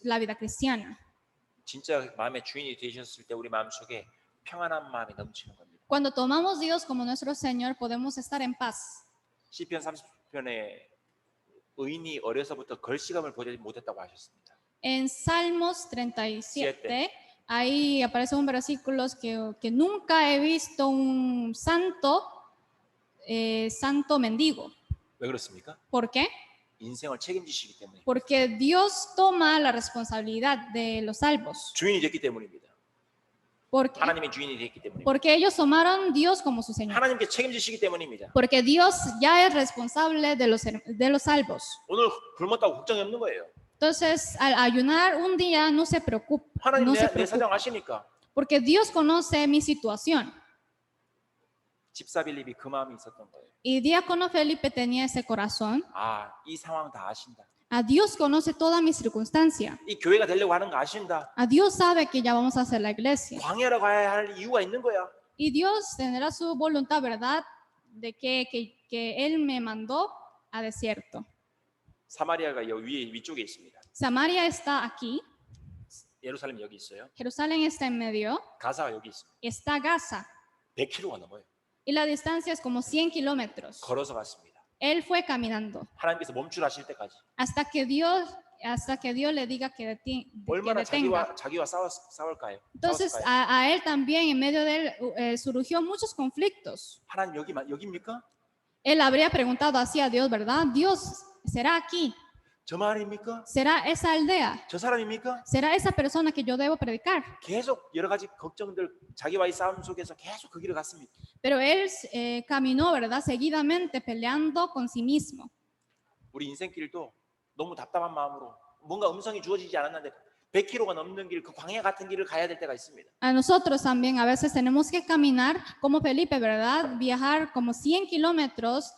la vida cristiana. 진짜 마음의 주인이 되셨을 때 우리 마음속에 평안한 마음이 넘치는 겁니다. Cuando tomamos a Dios como nuestro Señor, podemos estar en paz. 시편 30편에 의인이 어려서부터 걸시감을 보지 못했다고 하셨습니다. En Salmos 37, ahí aparece un versículo que nunca he visto un santo mendigo. 왜 그렇습니까? ¿Por qué? 인생을 책임지시기 때문에. Porque Dios toma la responsabilidad de los salvos. 주인이 됐기 때문입니다. Porque, 하나님의 주인이 됐기 때문입니다. porque ellos tomaron Dios como su Señor. 하나님께 책임지시기 때문입니다. Porque Dios ya es responsable de los salvos. 오늘 굶었다고 걱정이 없는 거예요. Entonces, al ayunar un día no se preocupa. 하나님 No se 내 사정 preocupa. 아시니까. Porque Dios conoce mi situación. 집사 빌립이 그 마음이 있었던 거예요. Y Diácono Felipe tenía ese corazón. 아, 이 상황 다 아신다. A Dios conoce toda mi circunstancia. 이 교회가 되려고 하는 거 아신다. A Dios sabe que ya vamos a hacer la iglesia. 광야로 가야 할 이유가 있는 거야. Y Dios tendrá su voluntad, ¿verdad? De que Él me mandó a desierto. 사마리아가 여기 위쪽에 있습니다. Samaria está aquí. 예루살렘 여기 있어요. Jerusalén está en medio. 가사가 여기 있습니다. Está Gaza. 100km가 넘어요. Y la distancia es como 100 kilómetros. 걸어서 갔습니다. Él fue caminando 하나님께서 멈추라실 때까지. hasta que Dios le diga que 얼마나 detenga. 자기와 싸울까요? Entonces 싸웠을까요? a él también en medio de él surgió muchos conflictos. 하나님 여기입니까? Él habría preguntado así a Dios, ¿verdad? Dios, ¿será aquí? 저 마을입니까? ¿Será esa aldea? 저 사람입니까? ¿Será esa persona que yo debo predicar? 계속 여러 가지 걱정들 자기와의 싸움 속에서 계속 그 길을 갔습니다. Pero él caminó, ¿verdad? Seguidamente peleando con sí mismo. 우리 인생길도 너무 답답한 마음으로 뭔가 음성이 주어지지 않았는데 100km가 넘는 길, 그 광야 같은 길을 가야 될 때가 있습니다. A nosotros también a veces tenemos que caminar como Felipe, ¿verdad? Viajar como 100 kilómetros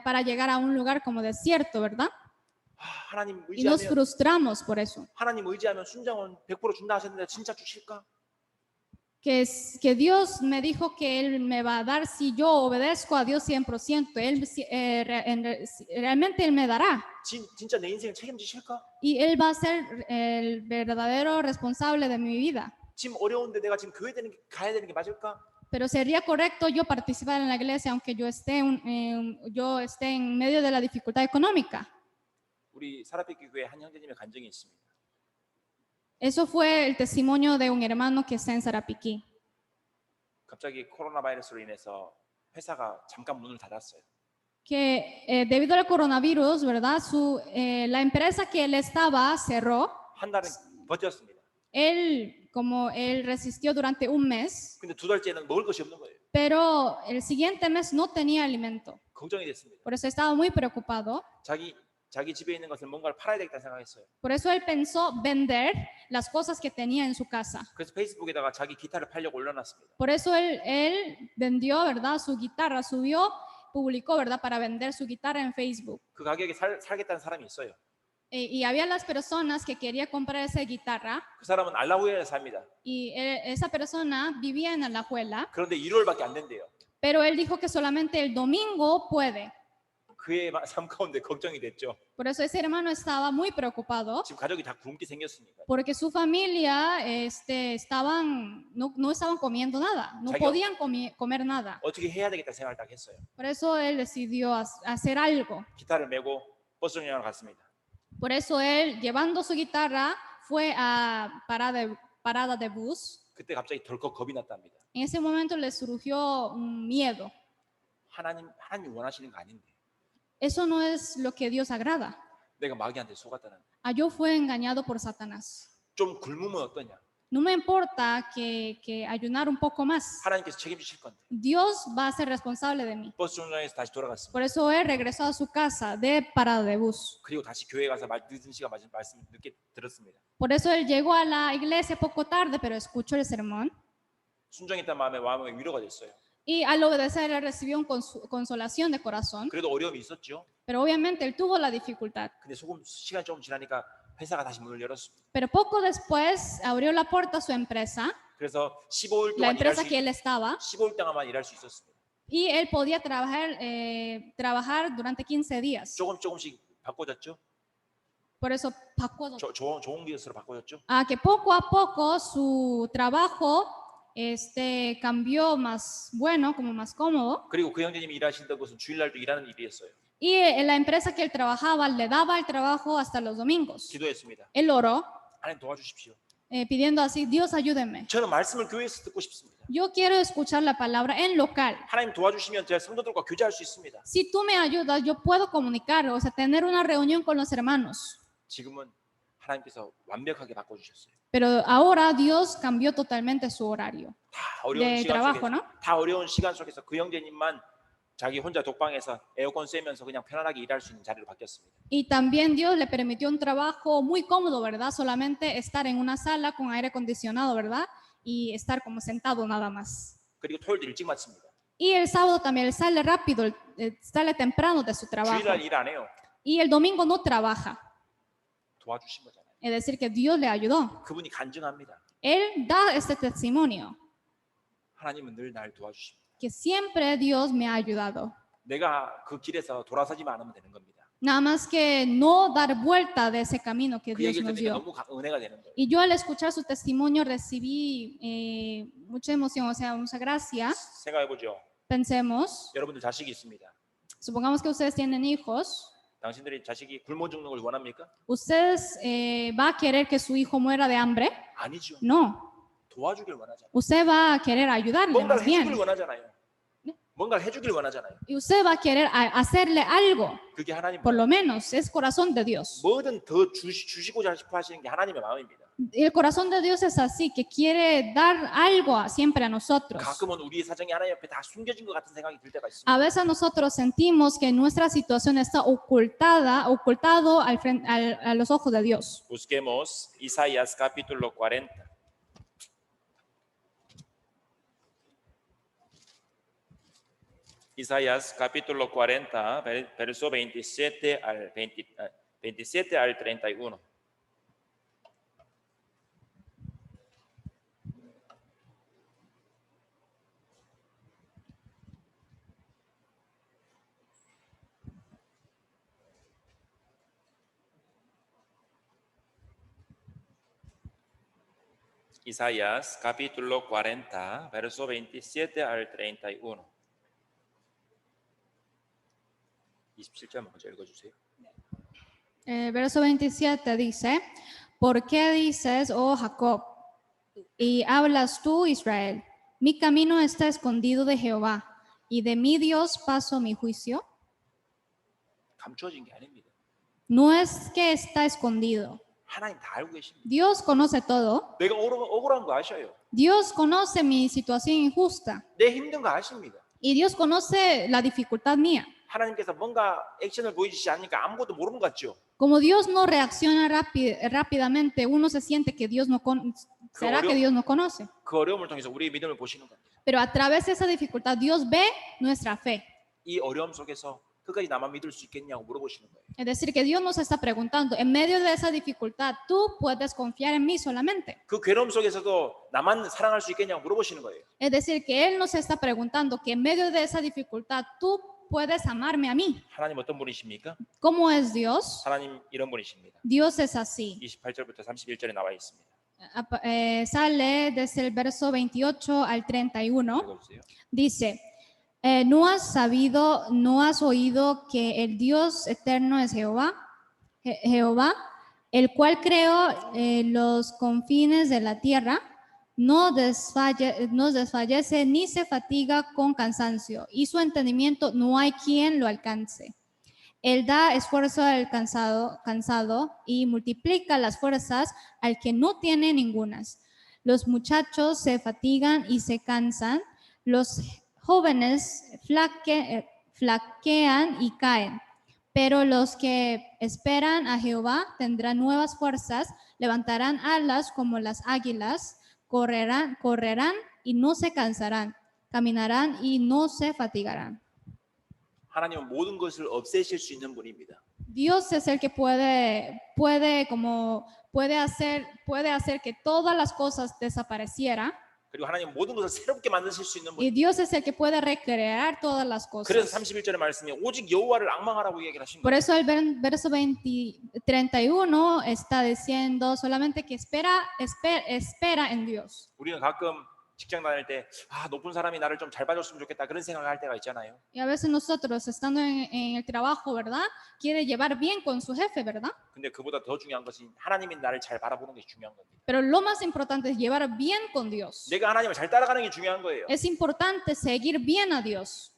para llegar a un lugar como desierto, ¿verdad? 하나님 Y nos 의지하면 frustramos por eso. 하나님 의지하면 순정은 100% 준다 하셨는데 진짜 주실까? Que Dios me dijo que Él me va a dar si yo obedezco a Dios 100%. Realmente Él me dará. 진짜 내 인생 책임지실까? Y Él va a ser el verdadero responsable de mi vida. 지금 어려운데 내가 지금 가야 되는 게 맞을까? Pero sería correcto yo participar en la iglesia aunque yo esté en medio de la dificultad económica. 우리 사라피키 교회 한 형제님의 간증이 있습니다. Eso fue el testimonio de un hermano que está en Sarapiquí. 갑자기 코로나 바이러스로 인해서 회사가 잠깐 문을 닫았어요. Que debido al coronavirus, ¿verdad? La empresa que él estaba cerró. 한 달은 버텼습니다. Como él resistió durante un mes, 근데 두 달째는 먹을 것이 없는 거예요. pero el siguiente mes no tenía alimento. 걱정이 됐습니다. Por eso estaba muy preocupado. 자기 집에 있는 것을 뭔가를 팔아야 되겠다 생각했어요. Por eso él pensó vender las cosas que tenía en su casa. 그래서 페이스북에다가 자기 기타를 팔려고 올려놨습니다. Por eso él vendió, ¿verdad? Su guitarra, publicó, ¿verdad? Para vender su guitarra en Facebook. 그 가격에 살겠다는 사람이 있어요. Y había las personas que querían comprar esa guitarra. 그 사람은 알라후에에 삽니다. Y esa persona vivía en Alajuela. 그런데 일요일밖에 안 된대요. Pero él dijo que solamente el domingo puede. 그의 삶 가운데 걱정이 됐죠. Por eso ese hermano estaba muy preocupado. 지금 가족이 다 굶게 생겼으니까. Porque su familia no estaban comiendo nada, no podían comer nada. 어떻게 해야 되겠다 생각을 딱 했어요. Por eso él decidió hacer algo. 기타를 메고 버스 정류장을 갔습니다. Por eso él, llevando su guitarra, fue a parada de bus. 그때 갑자기 덜컥 겁이 났답니다. En ese momento le surgió un miedo. 하나님이 원하시는 거 아닌데. Eso no es lo que Dios agrada. 내가 마귀한테 속았다는. Yo fui engañado por Satanás. 좀 굶으면 어떠냐? No me importa que ayunar un poco más. 하나님께서 책임지실 건데. Dios va a ser responsable de mí. 버스 정류장에서 다시 돌아갔습니다. Por eso él regresó a su casa de parada de bus. 그리고 다시 교회 가서 늦은 시간 말씀 늦게 들었습니다. Por eso él llegó a la iglesia poco tarde, pero escuchó el sermón. 순종했던 마음에 위로가 됐어요. Y al obedecer él recibió una consolación de corazón. 그래도 어려움이 있었죠. Pero obviamente él tuvo la dificultad. 근데 시간 조금 지나니까 회사가 다시 문을 열었습니다. Pero poco después abrió la puerta a su empresa. 그래서 15일 la 동안 일할 empresa 수 que él estaba, 15일 동안만 일할 수 있었습니다. y él podía trabajar durante 15 días. 조금씩 바꿔졌죠. Por eso 좋은 기술로 바꿔졌죠. que poco a poco su trabajo cambió más bueno, como más cómodo. 그리고 그 형제님이 일하시던 곳은 주일날도 일하는 일이었어요. Y en la empresa que él trabajaba le daba el trabajo hasta los domingos. 기도했습니다. Él oró 하나님 도와주십시오. pidiendo así, Dios ayúdeme. 저는 말씀을 교회에서 듣고 싶습니다. Yo quiero escuchar la palabra en local. 하나님 도와주시면 제가 성도들과 교제할 수 있습니다. Si tú me ayudas, yo puedo comunicar, o sea, tener una reunión con los hermanos. 지금은 하나님께서 완벽하게 바꿔주셨어요. Pero ahora Dios cambió totalmente su horario 다 어려운 de 시간 trabajo, 속에서, ¿no? 다 어려운 시간 속에서 그 형제님만 자기 혼자 독방에서 에어컨 쐬면서 그냥 편안하게 일할 수 있는 자리로 바뀌었습니다. Y también Dios le permitió un trabajo muy cómodo, ¿verdad? Solamente estar en una sala con aire acondicionado, ¿verdad? Y estar como sentado nada más. 그리고 토요일도 일찍 마칩니다. Y el sábado también él sale rápido, sale temprano de su trabajo. 주일날 일 안 해요. Y el domingo no trabaja. 도와주신 거잖아요. Es decir, que Dios le ayudó. 그분이 간증합니다. Él da este testimonio, 하나님은 늘 날 도와주십니다. que siempre Dios me ha ayudado. 내가 그 길에서 돌아서지만 않으면 되는 겁니다. Nada más que no dar vuelta de ese camino que 그 Dios 얘기를 nos 듣니까 dio. 너무 은혜가 되는 거예요. Y yo al escuchar su testimonio recibí mucha emoción, o sea, mucha gracia. 생각해보죠. Pensemos, 여러분들 자식이 있습니다. supongamos que ustedes tienen hijos. 당신들이 자식이 굶어 죽는 걸 원합니까? ¿Ustedes va a querer que su hijo muera de hambre? 아니죠. No. 도와주길 원하잖아요. Usted va a querer ayudarle 뭔가를 más bien. 해주길 원하잖아요. 뭔가를 해주길 원하잖아요. Y usted va a querer hacerle algo. 그게 하나님 Por lo menos es corazón de Dios. 뭐든 더 주시고자 싶어 하시는 게 하나님의 마음입니다. El corazón de Dios es así, que quiere dar algo siempre a nosotros. 가끔은 우리의 사정이 하나님 옆에 다 숨겨진 것 같은 생각이 들 때가 있습니다. A veces nosotros sentimos que nuestra situación está ocultado a los ojos de Dios. Busquemos Isaías capítulo 40. Isaías capítulo 40, verso 27 al 31. Isaías capítulo 40, verso 27 al 31. 27절 먼저 읽어주세요. Verso 27 dice, ¿por qué dices, oh Jacob, y hablas tú, Israel? Mi camino está escondido de Jehová, y de mi Dios paso mi juicio. 감추어진 게 아닙니다. No es que está escondido. 하나님 다 알고 계십니다. Dios conoce todo. 내가 억울한 거 아셔요. Dios conoce mi situación injusta. 내 힘든 거 아십니다. Y Dios conoce la dificultad mía. 하나님께서 뭔가 액션을 보이시지 않으니까 아무것도 모르는 것 같죠. Como Dios no reacciona rápidamente, uno se siente que Dios no será que Dios no conoce. 그 어려움을 통해서 우리의 믿음을 보시는 겁니다. Pero a través de esa dificultad Dios ve nuestra fe. 이 어려움 속에서 끝까지 나만 믿을 수 있겠냐고 물어보시는 거예요. Es decir, que Dios nos está preguntando, en medio de esa dificultad, ¿tú puedes confiar en mí solamente? 그 괴로움 속에서도 나만 사랑할 수 있겠냐고 물어보시는 거예요. Es decir, que Él nos está preguntando que en medio de esa dificultad, ¿tú puedes amarme a mí? 하나님 어떤 분이십니까? ¿Cómo es Dios? 하나님 이런 분이십니다. Dios es así. 28절부터 31절에 나와 있습니다. Sale desde el verso 28 al 31. 읽어주세요. Dice, ¿no has sabido, no has oído que el Dios eterno es Jehová? Jehová, el cual creó los confines de la tierra, no desfallece ni se fatiga con cansancio, y su entendimiento no hay quien lo alcance. Él da esfuerzo al cansado y multiplica las fuerzas al que no tiene ningunas. Los muchachos se fatigan y se cansan, los jóvenes flaquean y caen, pero los que esperan a Jehová tendrán nuevas fuerzas, levantarán alas como las águilas, correrán y no se cansarán, caminarán y no se fatigarán. 하나님은 모든 것을 없애실 수 있는 분입니다. Dios es el que puede hacer que todas las cosas desaparecieran. 그리고 하나님 모든 것을 새롭게 만드실 수 있는 분. Y Dios es el que puede recrear todas las 그래서 cosas. 31절의 말씀이 오직 여호와를 앙망하라고 얘기를 하신 Por 거예요. eso el verso 31 está diciendo solamente que espera en Dios. 우리는 가끔 직장 다닐 때 높은 사람이 나를 좀 잘 봐줬으면 좋겠다 그런 생각을 할 때가 있잖아요. Y a veces nosotros, estando en el trabajo, ¿verdad? Quiere llevar bien con su jefe, ¿verdad? 근데 그보다 더 중요한 것은 하나님이 나를 잘 바라보는 게 중요한 겁니다. Pero lo más importante es llevar bien con Dios. 내가 하나님을 잘 따라가는 게 중요한 거예요. Es importante seguir bien a Dios.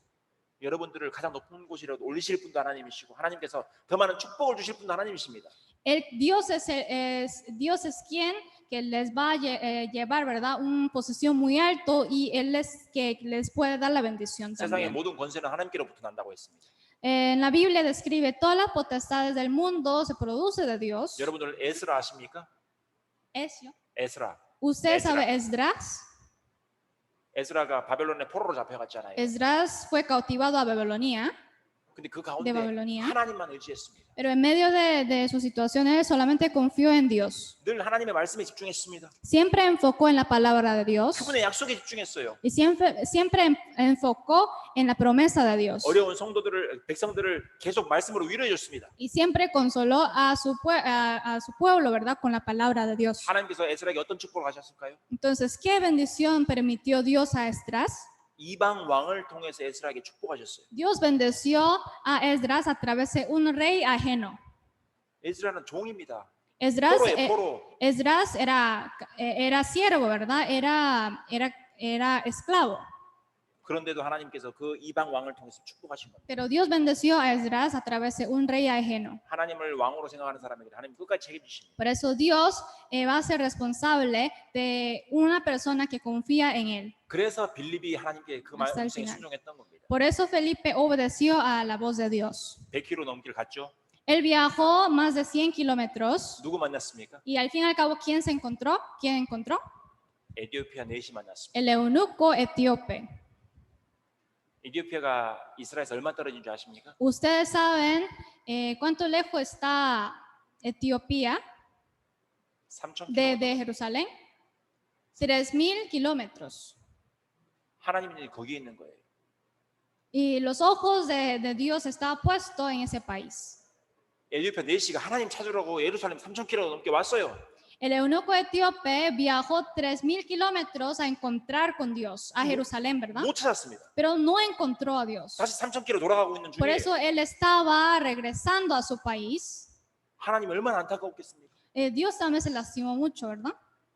여러분들을 가장 높은 곳이라 올리실 분도 하나님이시고 하나님께서 더 많은 축복을 주실 분도 하나님이십니다. Dios es quien que les va a llevar, ¿verdad? Una posición muy alto y Él es que les puede dar la bendición 세상의 también. 모든 권세는 하나님께로부터 난다고 했습니다. En la Biblia describe todas las potestades del mundo se produce de Dios. 여러분들 에스라 아십니까? Esio. 에스라. ¿Usted Esdras. sabe Esdras? 에스라가 바벨론의 포로로 잡혀갔잖아요. Esdras fue cautivado a Babilonia. 근데 그 de 가운데 Babilonia. 하나님만 의지했습니다. Pero en medio de su situación, él solamente confió en Dios. 늘 하나님의 말씀에 집중했습니다. Siempre enfocó en la palabra de Dios. 그분의 약속에 집중했어요. Y siempre enfocó en la promesa de Dios. 어려운 성도들을 백성들을 계속 말씀으로 위로해 줬습니다. Y siempre consoló a su pueblo, ¿verdad? Con la palabra de Dios. 하나님께서 에스라에게 어떤 축복을 하셨을까요? Entonces, ¿qué bendición permitió Dios a Esdras? 이방 왕을 통해서 에스라에게 축복하셨어요. Dios bendeció a Esdras a través de un rey ajeno. 에스라는 종입니다. Esdras, 포로예요, 포로. Esdras era siervo, ¿verdad? Era esclavo. 그런데도 하나님께서 그 이방 왕을 통해서 축복하신 겁니다. Pero Dios bendeció a Esdras a través de un rey ajeno. 하나님을 왕으로 생각하는 사람에게 하나님 끝까지 책임지십니다. Por eso Dios va a ser responsable de una persona que confía en él. 그래서 빌립이 하나님께 그 Hasta el 말씀에 final. 순종했던 겁니다. Por eso Felipe obedeció a la voz de Dios. 100km 넘길 갔죠. Él viajó más de 100 kilómetros 누구 만났습니까? y al fin y al cabo, ¿quién se encontró? ¿Quién encontró? 에티오피아 넷이 만났습니다. El eunuco etíope. 에티오피아가 이스라엘에서 얼마 떨어진 줄 아십니까? Ustedes saben cuánto lejos está Etiopía 3,000km. de Jerusalén. 3,000 kilómetros. 하나님이 거기에 있는 거예요. Y los ojos de Dios estaban puestos en ese país. 에티오피아 넷이가 하나님 찾으려고 예루살렘 3,000km 넘게 왔어요. El eunuco etíope viajó 3,000 kilómetros a encontrar con Dios, a Jerusalén, ¿verdad? 못 찾았습니다. Pero no encontró a Dios. 다시 3,000km 돌아가고 있는 Por 중에 eso él estaba regresando a su país. 하나님 얼마나 안타까웠겠습니까? Dios también se lastimó mucho, ¿verdad?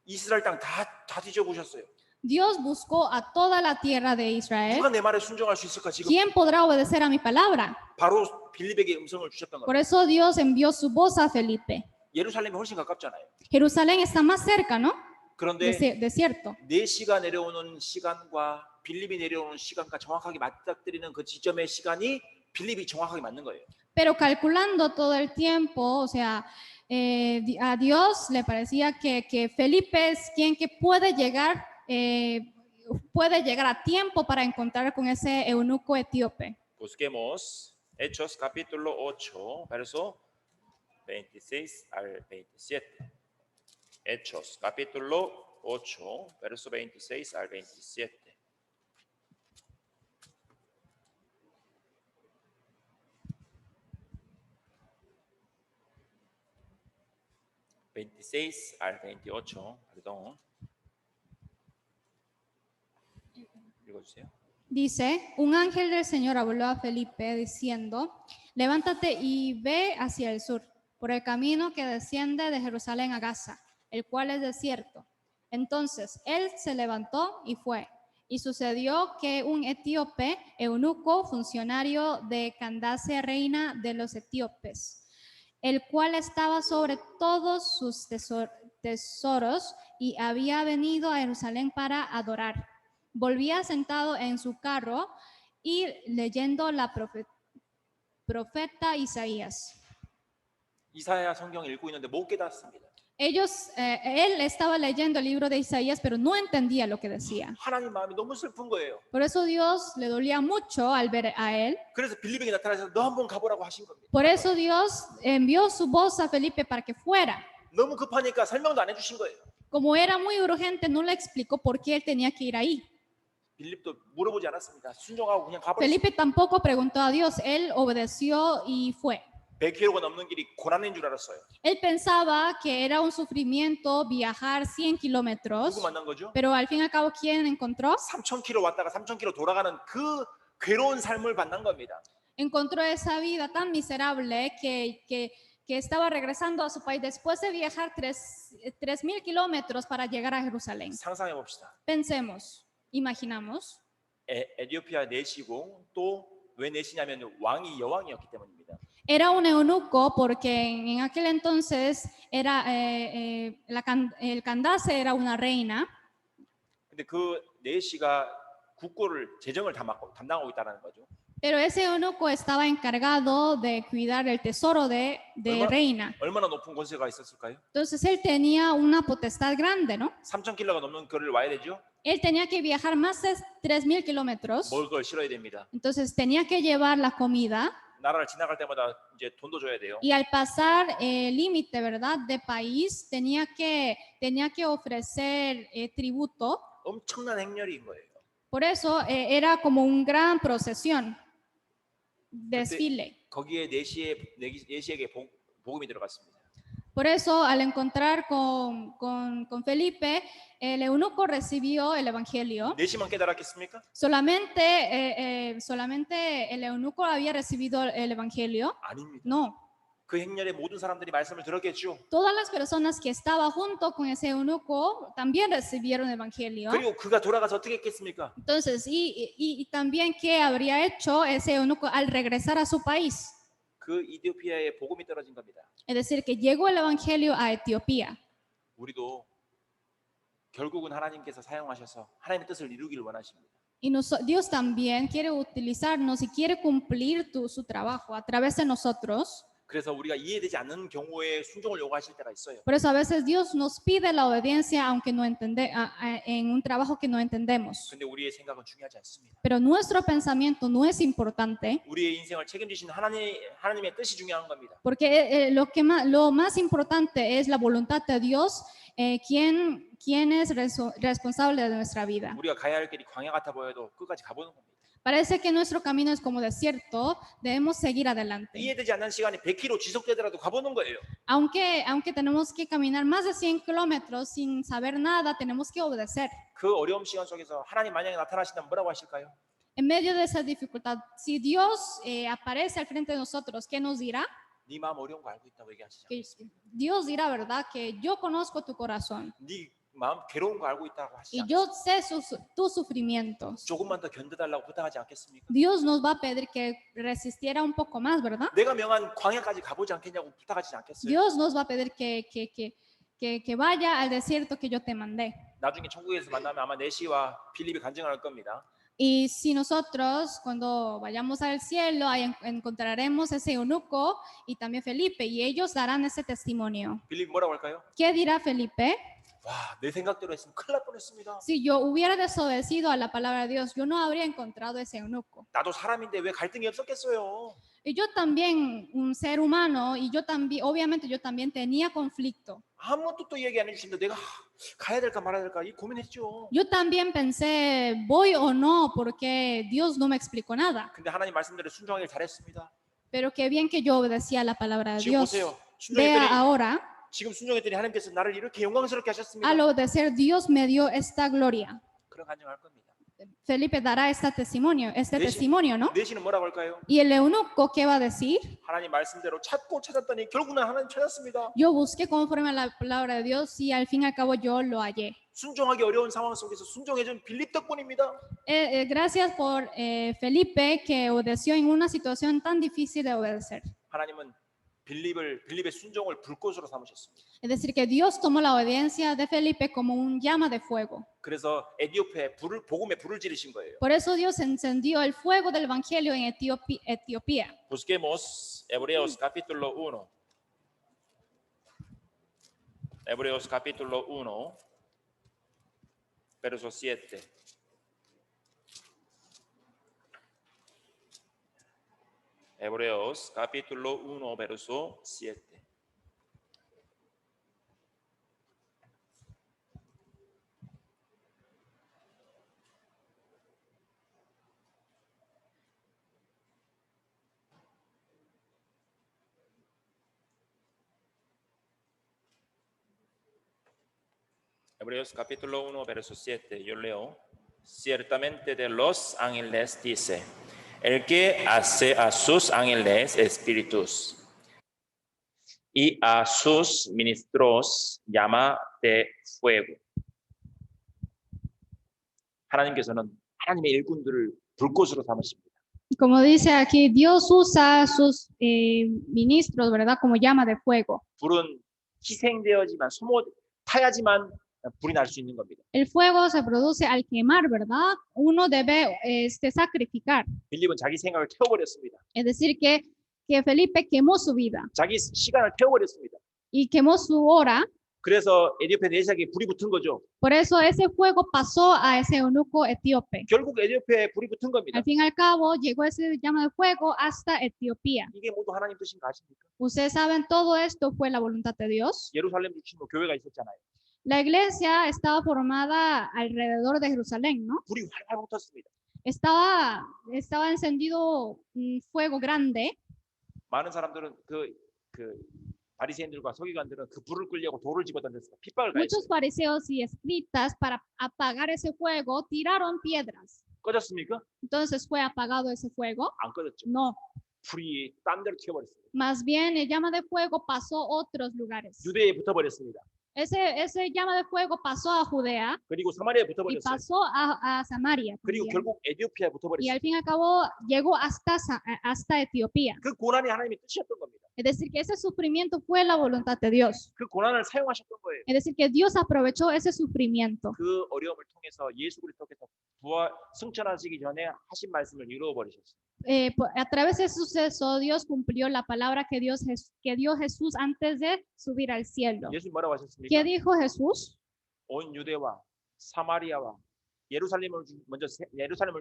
이스라엘 땅 다 뒤져보셨어요. Dios buscó a toda la tierra de Israel. 누가 내 말에 순종할 수 있을까 지금? ¿Quién podrá obedecer a mi palabra? 바로 빌립에게 음성을 주셨던 Por 겁니다. eso Dios envió su voz a Felipe. 예루살렘이 훨씬 가깝잖아요. Jerusalén está más cerca, ¿no? 그런데 Desierto. 네시가 내려오는 시간과 빌립이 내려오는 시간과 정확하게 맞닥뜨리는 그 지점의 시간이 빌립이 정확하게 맞는 거예요. Pero calculando todo el tiempo, o sea, a Dios le parecía que Felipe es quien que puede llegar a tiempo para encontrar con ese eunuco etíope. Busquemos Hechos capítulo 8, verso 26 al 27. Hechos capítulo 8, verso 26 al 27. al 28, perdón. 읽어주세요. Dice, un ángel del Señor habló a Felipe diciendo, levántate y ve hacia el sur, por el camino que desciende de Jerusalén a Gaza, el cual es desierto. Entonces él se levantó y fue. Y sucedió que un etíope, eunuco, funcionario de Candace, reina de los etíopes, el cual estaba sobre todos sus tesoros y había venido a Jerusalén para adorar. Volvía sentado en su carro y leyendo la profeta Isaías. 이사야 성경 읽고 있는데 못 깨닫습니다. Él estaba leyendo el libro de Isaías, pero no entendía lo que decía. 하나님 마음이 너무 슬픈 거예요. Por eso Dios le dolía mucho al ver a él. 그래서 빌립에게 나타나서 너 한번 가보라고 하신 겁니다. Por eso Dios envió su voz a Felipe para que fuera. 너무 급하니까 설명도 안 해주신 거예요. Como era muy urgente, no le explicó por qué él tenía que ir ahí. 빌립도 물어보지 않았습니다. 순종하고 그냥 가버렸습니다. Felipe tampoco preguntó a Dios, él obedeció y fue. 100km가 넘는 길이 고난인 줄 알았어요. Él pensaba que era un sufrimiento viajar 100 kilómetros, 누구 만난 거죠? pero al fin y al cabo, ¿quién encontró? 3000km 왔다가 3000km 돌아가는 그 괴로운 삶을 만난 겁니다. Encontró esa vida tan miserable que estaba regresando a su país después de viajar 3,000 kilómetros para llegar a Jerusalén. 상상해 봅시다. Pensemos, imaginamos. 에티오피아 내시고 또 왜 내시냐면 왕이 여왕이었기 때문입니다. Era un eunuco porque en aquel entonces era, el Candace era una reina. 근데 그 내시가 국고를 재정을 담당하고 있다는 거죠. Pero ese eunuco estaba encargado de cuidar el tesoro de reina. 얼마나 높은 권세가 있었을까요? Entonces él tenía una potestad grande, ¿no? 3000km가 넘는 거리를 와야 되죠. Él tenía que viajar más de 3,000 kilómetros. 먹을 걸 실어야 됩니다. Entonces tenía que llevar la comida. 나라를 지나갈 때마다 이제 돈도 줘야 돼요. Y al pasar el límite, ¿verdad? De país, tenía que ofrecer tributo. 엄청난 행렬인 거예요. Por eso era como un gran procesión, desfile. 거기에 내시에게 복음이 들어갔습니다. Por eso, al encontrar con Felipe, el eunuco recibió el evangelio. 내시만 깨달았겠습니까? Solamente el eunuco había recibido el evangelio. 아닙니다. No. 그 행렬의 모든 사람들이 말씀을 들었겠죠. Todas las personas que estaban junto con ese eunuco también recibieron el evangelio. 그리고 그가 돌아가서 어떻게 했겠습니까? Entonces, y también qué habría hecho ese eunuco al regresar a su país. 그 이디오피아에 복음이 떨어진 겁니다. Es decir, que llegó el evangelio a Etiopía. 우리도 결국은 하나님께서 사용하셔서 하나님의 뜻을 이루기를 원하십니다. Y Dios también quiere utilizarnos y quiere cumplir su trabajo a través de nosotros. 그래서 우리가 이해되지 않는 경우에 순종을 요구하실 때가 있어요. Por eso a veces Dios nos pide la obediencia aunque no en un trabajo que no entendemos. 근데 우리의 생각은 중요하지 않습니다. Pero nuestro pensamiento no es importante. 우리의 인생을 책임지신 하나님의 뜻이 중요한 겁니다. Porque lo más importante es la voluntad de Dios, quien es responsable de nuestra vida. 우리가 가야 할 길이 광야 같아 보여도 끝까지 가보는 겁니다. Parece que nuestro camino es como desierto, debemos seguir adelante. 이해되지 않는 시간이 100km 지속되더라도 가보는 거예요. Aunque tenemos que caminar más de 100 kilómetros sin saber nada, tenemos que obedecer. 그 어려움 시간 속에서 하나님 만약에 나타나신다면 뭐라고 하실까요? En medio de esa dificultad, si Dios aparece al frente de nosotros, ¿qué nos dirá? 네 마음 어려운 거 알고 있다고 얘기하시죠. Que Dios dirá, ¿verdad? Que yo conozco tu corazón 네 마음 괴로운 거 알고 있다고 y 하시죠. yo sé tus sufrimientos. 조금만 더 견뎌달라고 부탁하지 않겠습니까? Dios nos va a pedir que resistiera un poco más, ¿verdad? 내가 명한 광야까지 가보지 않겠냐고 부탁하지 않겠어요? Dios nos va a pedir que vaya al desierto que yo te mandé. 나중에 천국에서 만나면 아마 내시와 빌립이 간증할 겁니다. Y si nosotros, cuando vayamos al cielo, ahí encontraremos ese eunuco y también Felipe, y ellos darán ese testimonio. 빌립 뭐라고 할까요? ¿Qué dirá Felipe? 와, 내 생각대로 했으면 큰일 날 뻔했습니다. Si yo hubiera desobedecido a la palabra de Dios, yo no habría encontrado ese eunuco. 나도 사람인데 왜 갈등이 없었겠어요? Y yo también, un ser humano, y yo también, obviamente yo también tenía conflicto. 아무것도 또 얘기 안 해주시는데 내가 가야 될까 말아야 될까 이 고민했죠. Yo también pensé, voy o no, porque Dios no me explicó nada. 근데 하나님 말씀대로 순종하길 잘했습니다. Pero qué bien que yo obedecía la palabra de 지금 Dios. 보세요. Vea 순종했더니 ahora, 지금 순종했더니 하나님께서 나를 이렇게 영광스럽게 하셨습니다. al obedecer, Dios me dio esta gloria. 그런 간증할 겁니다. Felipe dará este testimonio, ¿no? 내시는 뭐라고 할까요? Y el eunuco, ¿qué va a decir? 하나님 말씀대로 찾고 찾았더니 결국은 하나님 찾았습니다. Yo busqué conforme a la palabra de Dios y al fin y al cabo yo lo hallé. 순종하기 어려운 상황 속에서 순종해준 빌립 덕분입니다. Gracias por Felipe que obedeció en una situación tan difícil de obedecer. 하나님은 빌립의 순종을 불꽃으로 삼으셨습니다. Es decir, que Dios tomó la obediencia de Felipe como un llama de fuego. 그래서 에티오피아에 복음에 불을 지르신 거예요. Por eso Dios encendió el fuego del evangelio en Etiopía. Busquemos Hebreos capítulo 1. Hebreos capítulo 1, verso 7. Hebreos capítulo 1, verso 7. Hebreos capítulo 1, verso 7, yo leo. Ciertamente de los ángeles dice, el que hace a sus ángeles espíritus y a sus ministros llama de fuego. 하나님께서는 하나님의 일꾼들을 불꽃으로 삼으십니다. Como dice aquí, Dios usa a sus ministros, ¿verdad? Como llama de fuego. 불은 희생되어지만 타야지만 불이 날 수 있는 겁니다. El fuego se produce al quemar, ¿verdad? Uno debe sacrificar. 빌립은 자기 생각을 태워버렸습니다. Es decir, que Felipe quemó su vida 자기 시간을 태워버렸습니다. y quemó su hora. 그래서 에티오피아 내시아에 불이 붙은 거죠. Por eso ese fuego pasó a ese eunuco etíope. 결국 에티오피아에 불이 붙은 겁니다. Al fin y al cabo, llegó ese llama de fuego hasta Etiopía. 이게 모두 하나님 뜻인 거 아십니까? Ustedes saben, todo esto fue la voluntad de Dios. 예루살렘 중심으로 교회가 있었잖아요. La iglesia estaba formada alrededor de Jerusalén, ¿no? 불이 활활 붙었습니다. Estaba encendido un fuego grande. 많은 사람들은 그 바리새인들과 서기관들은 그 불을 끌려고 돌을 집어 던졌어요. 핏발을 Muchos 가했어요. fariseos y escritas, para apagar ese fuego, tiraron piedras. 꺼졌습니까? Entonces, ¿fue apagado ese fuego? 안 꺼졌죠. No. 불이 딴 데로 튀어버렸습니다. Más bien, el llama de fuego pasó a otros lugares. 유대에 붙어버렸습니다. Ese llama de fuego pasó a Judea 그리고 사마리아에 y 붙어버렸어요. pasó a Samaria. 그리고 también. 결국 에티오피아에 Y 붙어버렸어요. al fin y al cabo llegó hasta Etiopía. 그 고난이 하나님의 뜻이었던 겁니다. Es decir, que ese sufrimiento fue la voluntad de Dios. 그 고난을 사용하셨던 거예요. Es decir, que Dios aprovechó ese sufrimiento. 그 어려움을 통해서 예수 그리스도께서 승천하시기 전에 하신 말씀을 이루어 버리셨어요. A través de ese suceso, Dios cumplió la palabra que dio Jesús antes de subir al cielo. 예수님 뭐라고 하셨습니까? ¿Qué dijo Jesús? 온 유대와 사마리아와 예루살렘을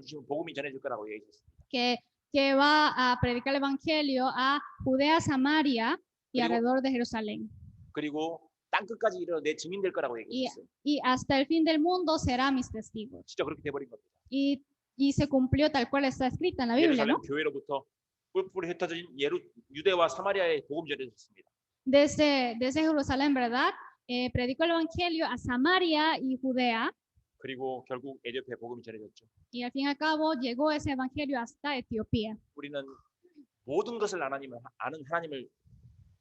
주시면 복음이 전해질 거라고 얘기했습니다. Que va a predicar el evangelio a Judea, Samaria y alrededor de Jerusalén. 그리고 땅 끝까지 이르러 내 증인 될 거라고 얘기했어요. Y hasta el fin del mundo será mis testigos. 진짜 그렇게 돼 버린 겁니다. Y se cumplió tal cual está escrita en la Biblia, 예루살렘 ¿no? 교회로부터 뿔뿔이 흩어진 유대와 사마리아에 복음 전해졌습니다. Desde Jerusalén, ¿verdad? Predicó el evangelio a Samaria y Judea. 그리고 결국 에티오피아에 복음이 전해졌죠. Y al fin y al cabo llegó ese evangelio hasta Etiopía. 우리는 모든 것을 아는 하나님을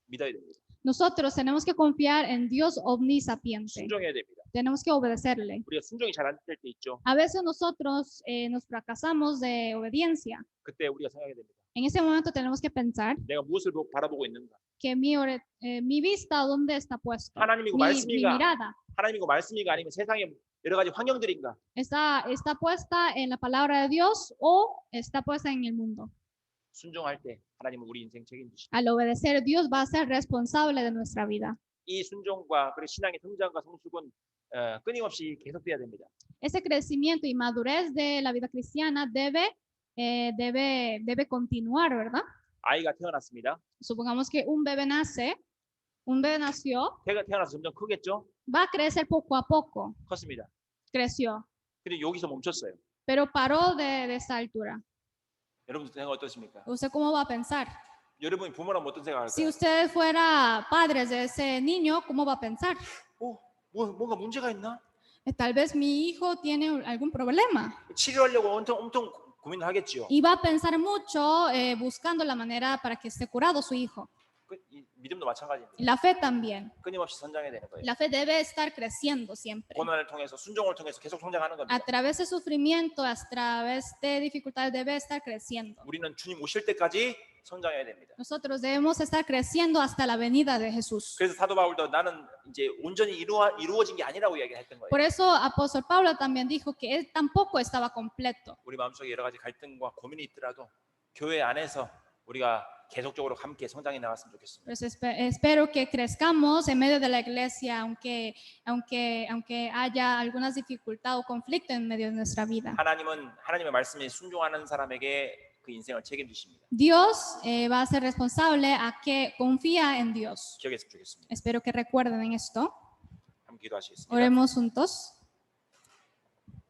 믿어야 됩니다. Nosotros tenemos que confiar en Dios omnisapiente. 순종해야 됩니다. Tenemos que obedecerle. 우리가 순종이 잘 안 될 때 있죠. A veces nosotros nos fracasamos de obediencia. 그때 우리가 생각해야 됩니다. En ese momento tenemos que pensar 내가 무엇을 바라보고 있는가? que mi vista, ¿dónde está puesta? 하나님이고 Mi 말씀이가 mirada 하나님이고 말씀이가 아니면 세상의 여러 가지 환경들인가? está puesta en la palabra de Dios o está puesta en el mundo. 순종할 때 하나님은 우리 인생 책임지십니다. Al obedecer, Dios va a ser responsable de nuestra vida. 이 순종과 그리고 신앙의 성장과 성숙은 끊임없이 계속돼야 됩니다. Ese crecimiento y madurez de la vida cristiana debe continuar, ¿verdad? 아이가 태어났습니다. Supongamos que un bebé nació, 태어나서 점점 크겠죠? va a crecer poco a poco. 컸습니다. Creció, 근데 여기서 멈췄어요. pero paró de esta altura. 여러분 생각 어떠십니까? ¿Usted cómo va a pensar? 여러분이 부모라면 어떤 Si 생각할까요? usted fuera padres de ese niño, ¿cómo va a pensar? 뭔가 문제가 있나? Tal vez mi hijo tiene algún problema. 치료하려고 엄청 고민을 하겠지요. Y va a pensar mucho buscando la manera para que esté curado su hijo. 이 믿음도 마찬가지입니다. Y la fe también. 끊임없이 성장해야 되는 거예요. La fe debe estar creciendo siempre. 고난을 통해서 순종을 통해서 계속 성장하는 겁니다. A través de sufrimiento, a través de dificultades, debe estar creciendo. 우리는 주님 오실 때까지 성장해야 됩니다. Nosotros debemos estar creciendo hasta la venida de Jesús. 그래서 사도 바울도 나는 이제 온전히 이루어진 게 아니라고 이야기했던 거예요. Por eso apóstol Pablo también dijo que él tampoco estaba completo. 우리 마음속에 여러 가지 갈등과 고민이 있더라도 교회 안에서 우리가 계속적으로 함께 성장해 나갔으면 좋겠습니다. Pues espero que crezcamos en medio de la iglesia, aunque haya algunas dificultades o conflictos en medio de nuestra vida. 하나님은 하나님의 말씀에 순종하는 사람에게 그 인생을 책임지십니다. Dios va a ser responsable a que confía en Dios. 기억했으면 좋겠습니다. Espero que recuerden en esto. 함께 기도하시겠습니다. Oremos juntos.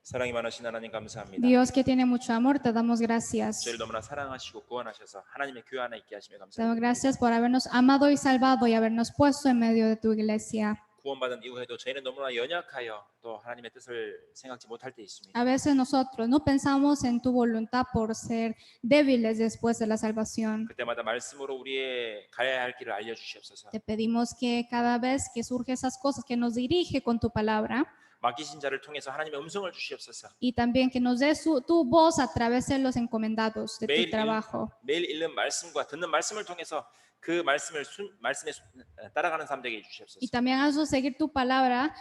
사랑이 많으신 하나님 감사합니다. Dios que tiene mucho amor, te damos gracias. 저희를 너무나 사랑하시고 구원하셔서 하나님의 교회 안에 있게 하시며 Te damos 감사합니다. gracias por habernos amado y salvado y habernos puesto en medio de tu iglesia. 구원받은 이후에도 저희는 너무나 연약하여 또 하나님의 뜻을 생각지 못할 때 있습니다. A veces nosotros no pensamos en tu voluntad por ser débiles después de la salvación. 그때마다 말씀으로 우리의 가야 할 길을 알려주시옵소서. Te pedimos que cada vez que surge esas cosas, que nos dirige con tu palabra 맡기신 자를 통해서 하나님의 음성을 주시옵소서. y también que nos des tu voz a través de los encomendados de tu trabajo. 매일 읽는 말씀과 듣는 말씀을 통해서 그 말씀에 따라가는 삶 되게 Y 해주시옵소서. también haznos seguir tu palabra,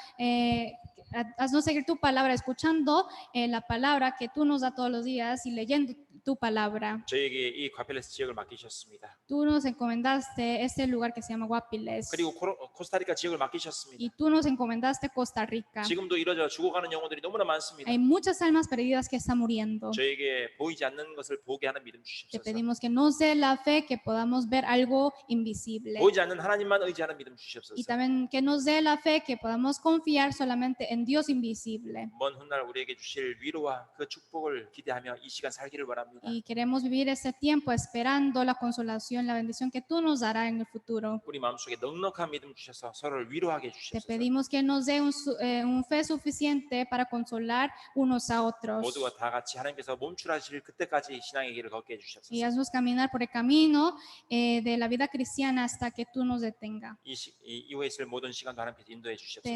haznos seguir tu palabra, escuchando la palabra que tú nos das todos los días y leyendo tu palabra. 저희에게 이 과펠레스 지역을 맡기셨습니다. Tú nos encomendaste este lugar que se llama Guapiles 그리고 코스타리카 지역을 맡기셨습니다. y tú nos encomendaste Costa Rica. 지금도 이뤄져 죽어가는 영혼들이 너무나 많습니다. Hay muchas almas perdidas que están muriendo. 저에게 보이지 않는 것을 보게 하는 믿음 Te 주시옵소서. pedimos que nos dé la fe, que podamos ver algo invisible. 보이지 않는 하나님만 의지하는 믿음 주시옵소서. Y también que nos dé la fe, que podamos confiar solamente en Dios invisible. 먼 훗날 우리에게 주실 위로와 그 축복을 기대하며 이 시간 살기를 바랍니다. Y queremos vivir este tiempo esperando la consolación, la bendición que tú nos darás en el futuro. 우리 마음속에 넉넉한 믿음 주셔서 서로를 위로하게 Te 주시옵소서. pedimos que nos dé un fe suficiente para consolar unos a otros. 모두가 다 같이 하나님께서 멈추라실 그때까지 신앙의 길을 걷게 해주시옵소서. Y haznos caminar por el camino de la vida cristiana hasta que tú nos detenga. 이 이후에 있을 모든 시간도 하나님께서 인도해 주시옵소서.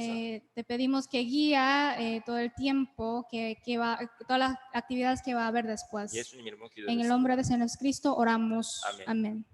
Te pedimos que guía todo el tiempo, todas las actividades que va a haber después. 예수님 이름으로 En el 기도드립니다. nombre de Señor Cristo oramos. Amén. Amén.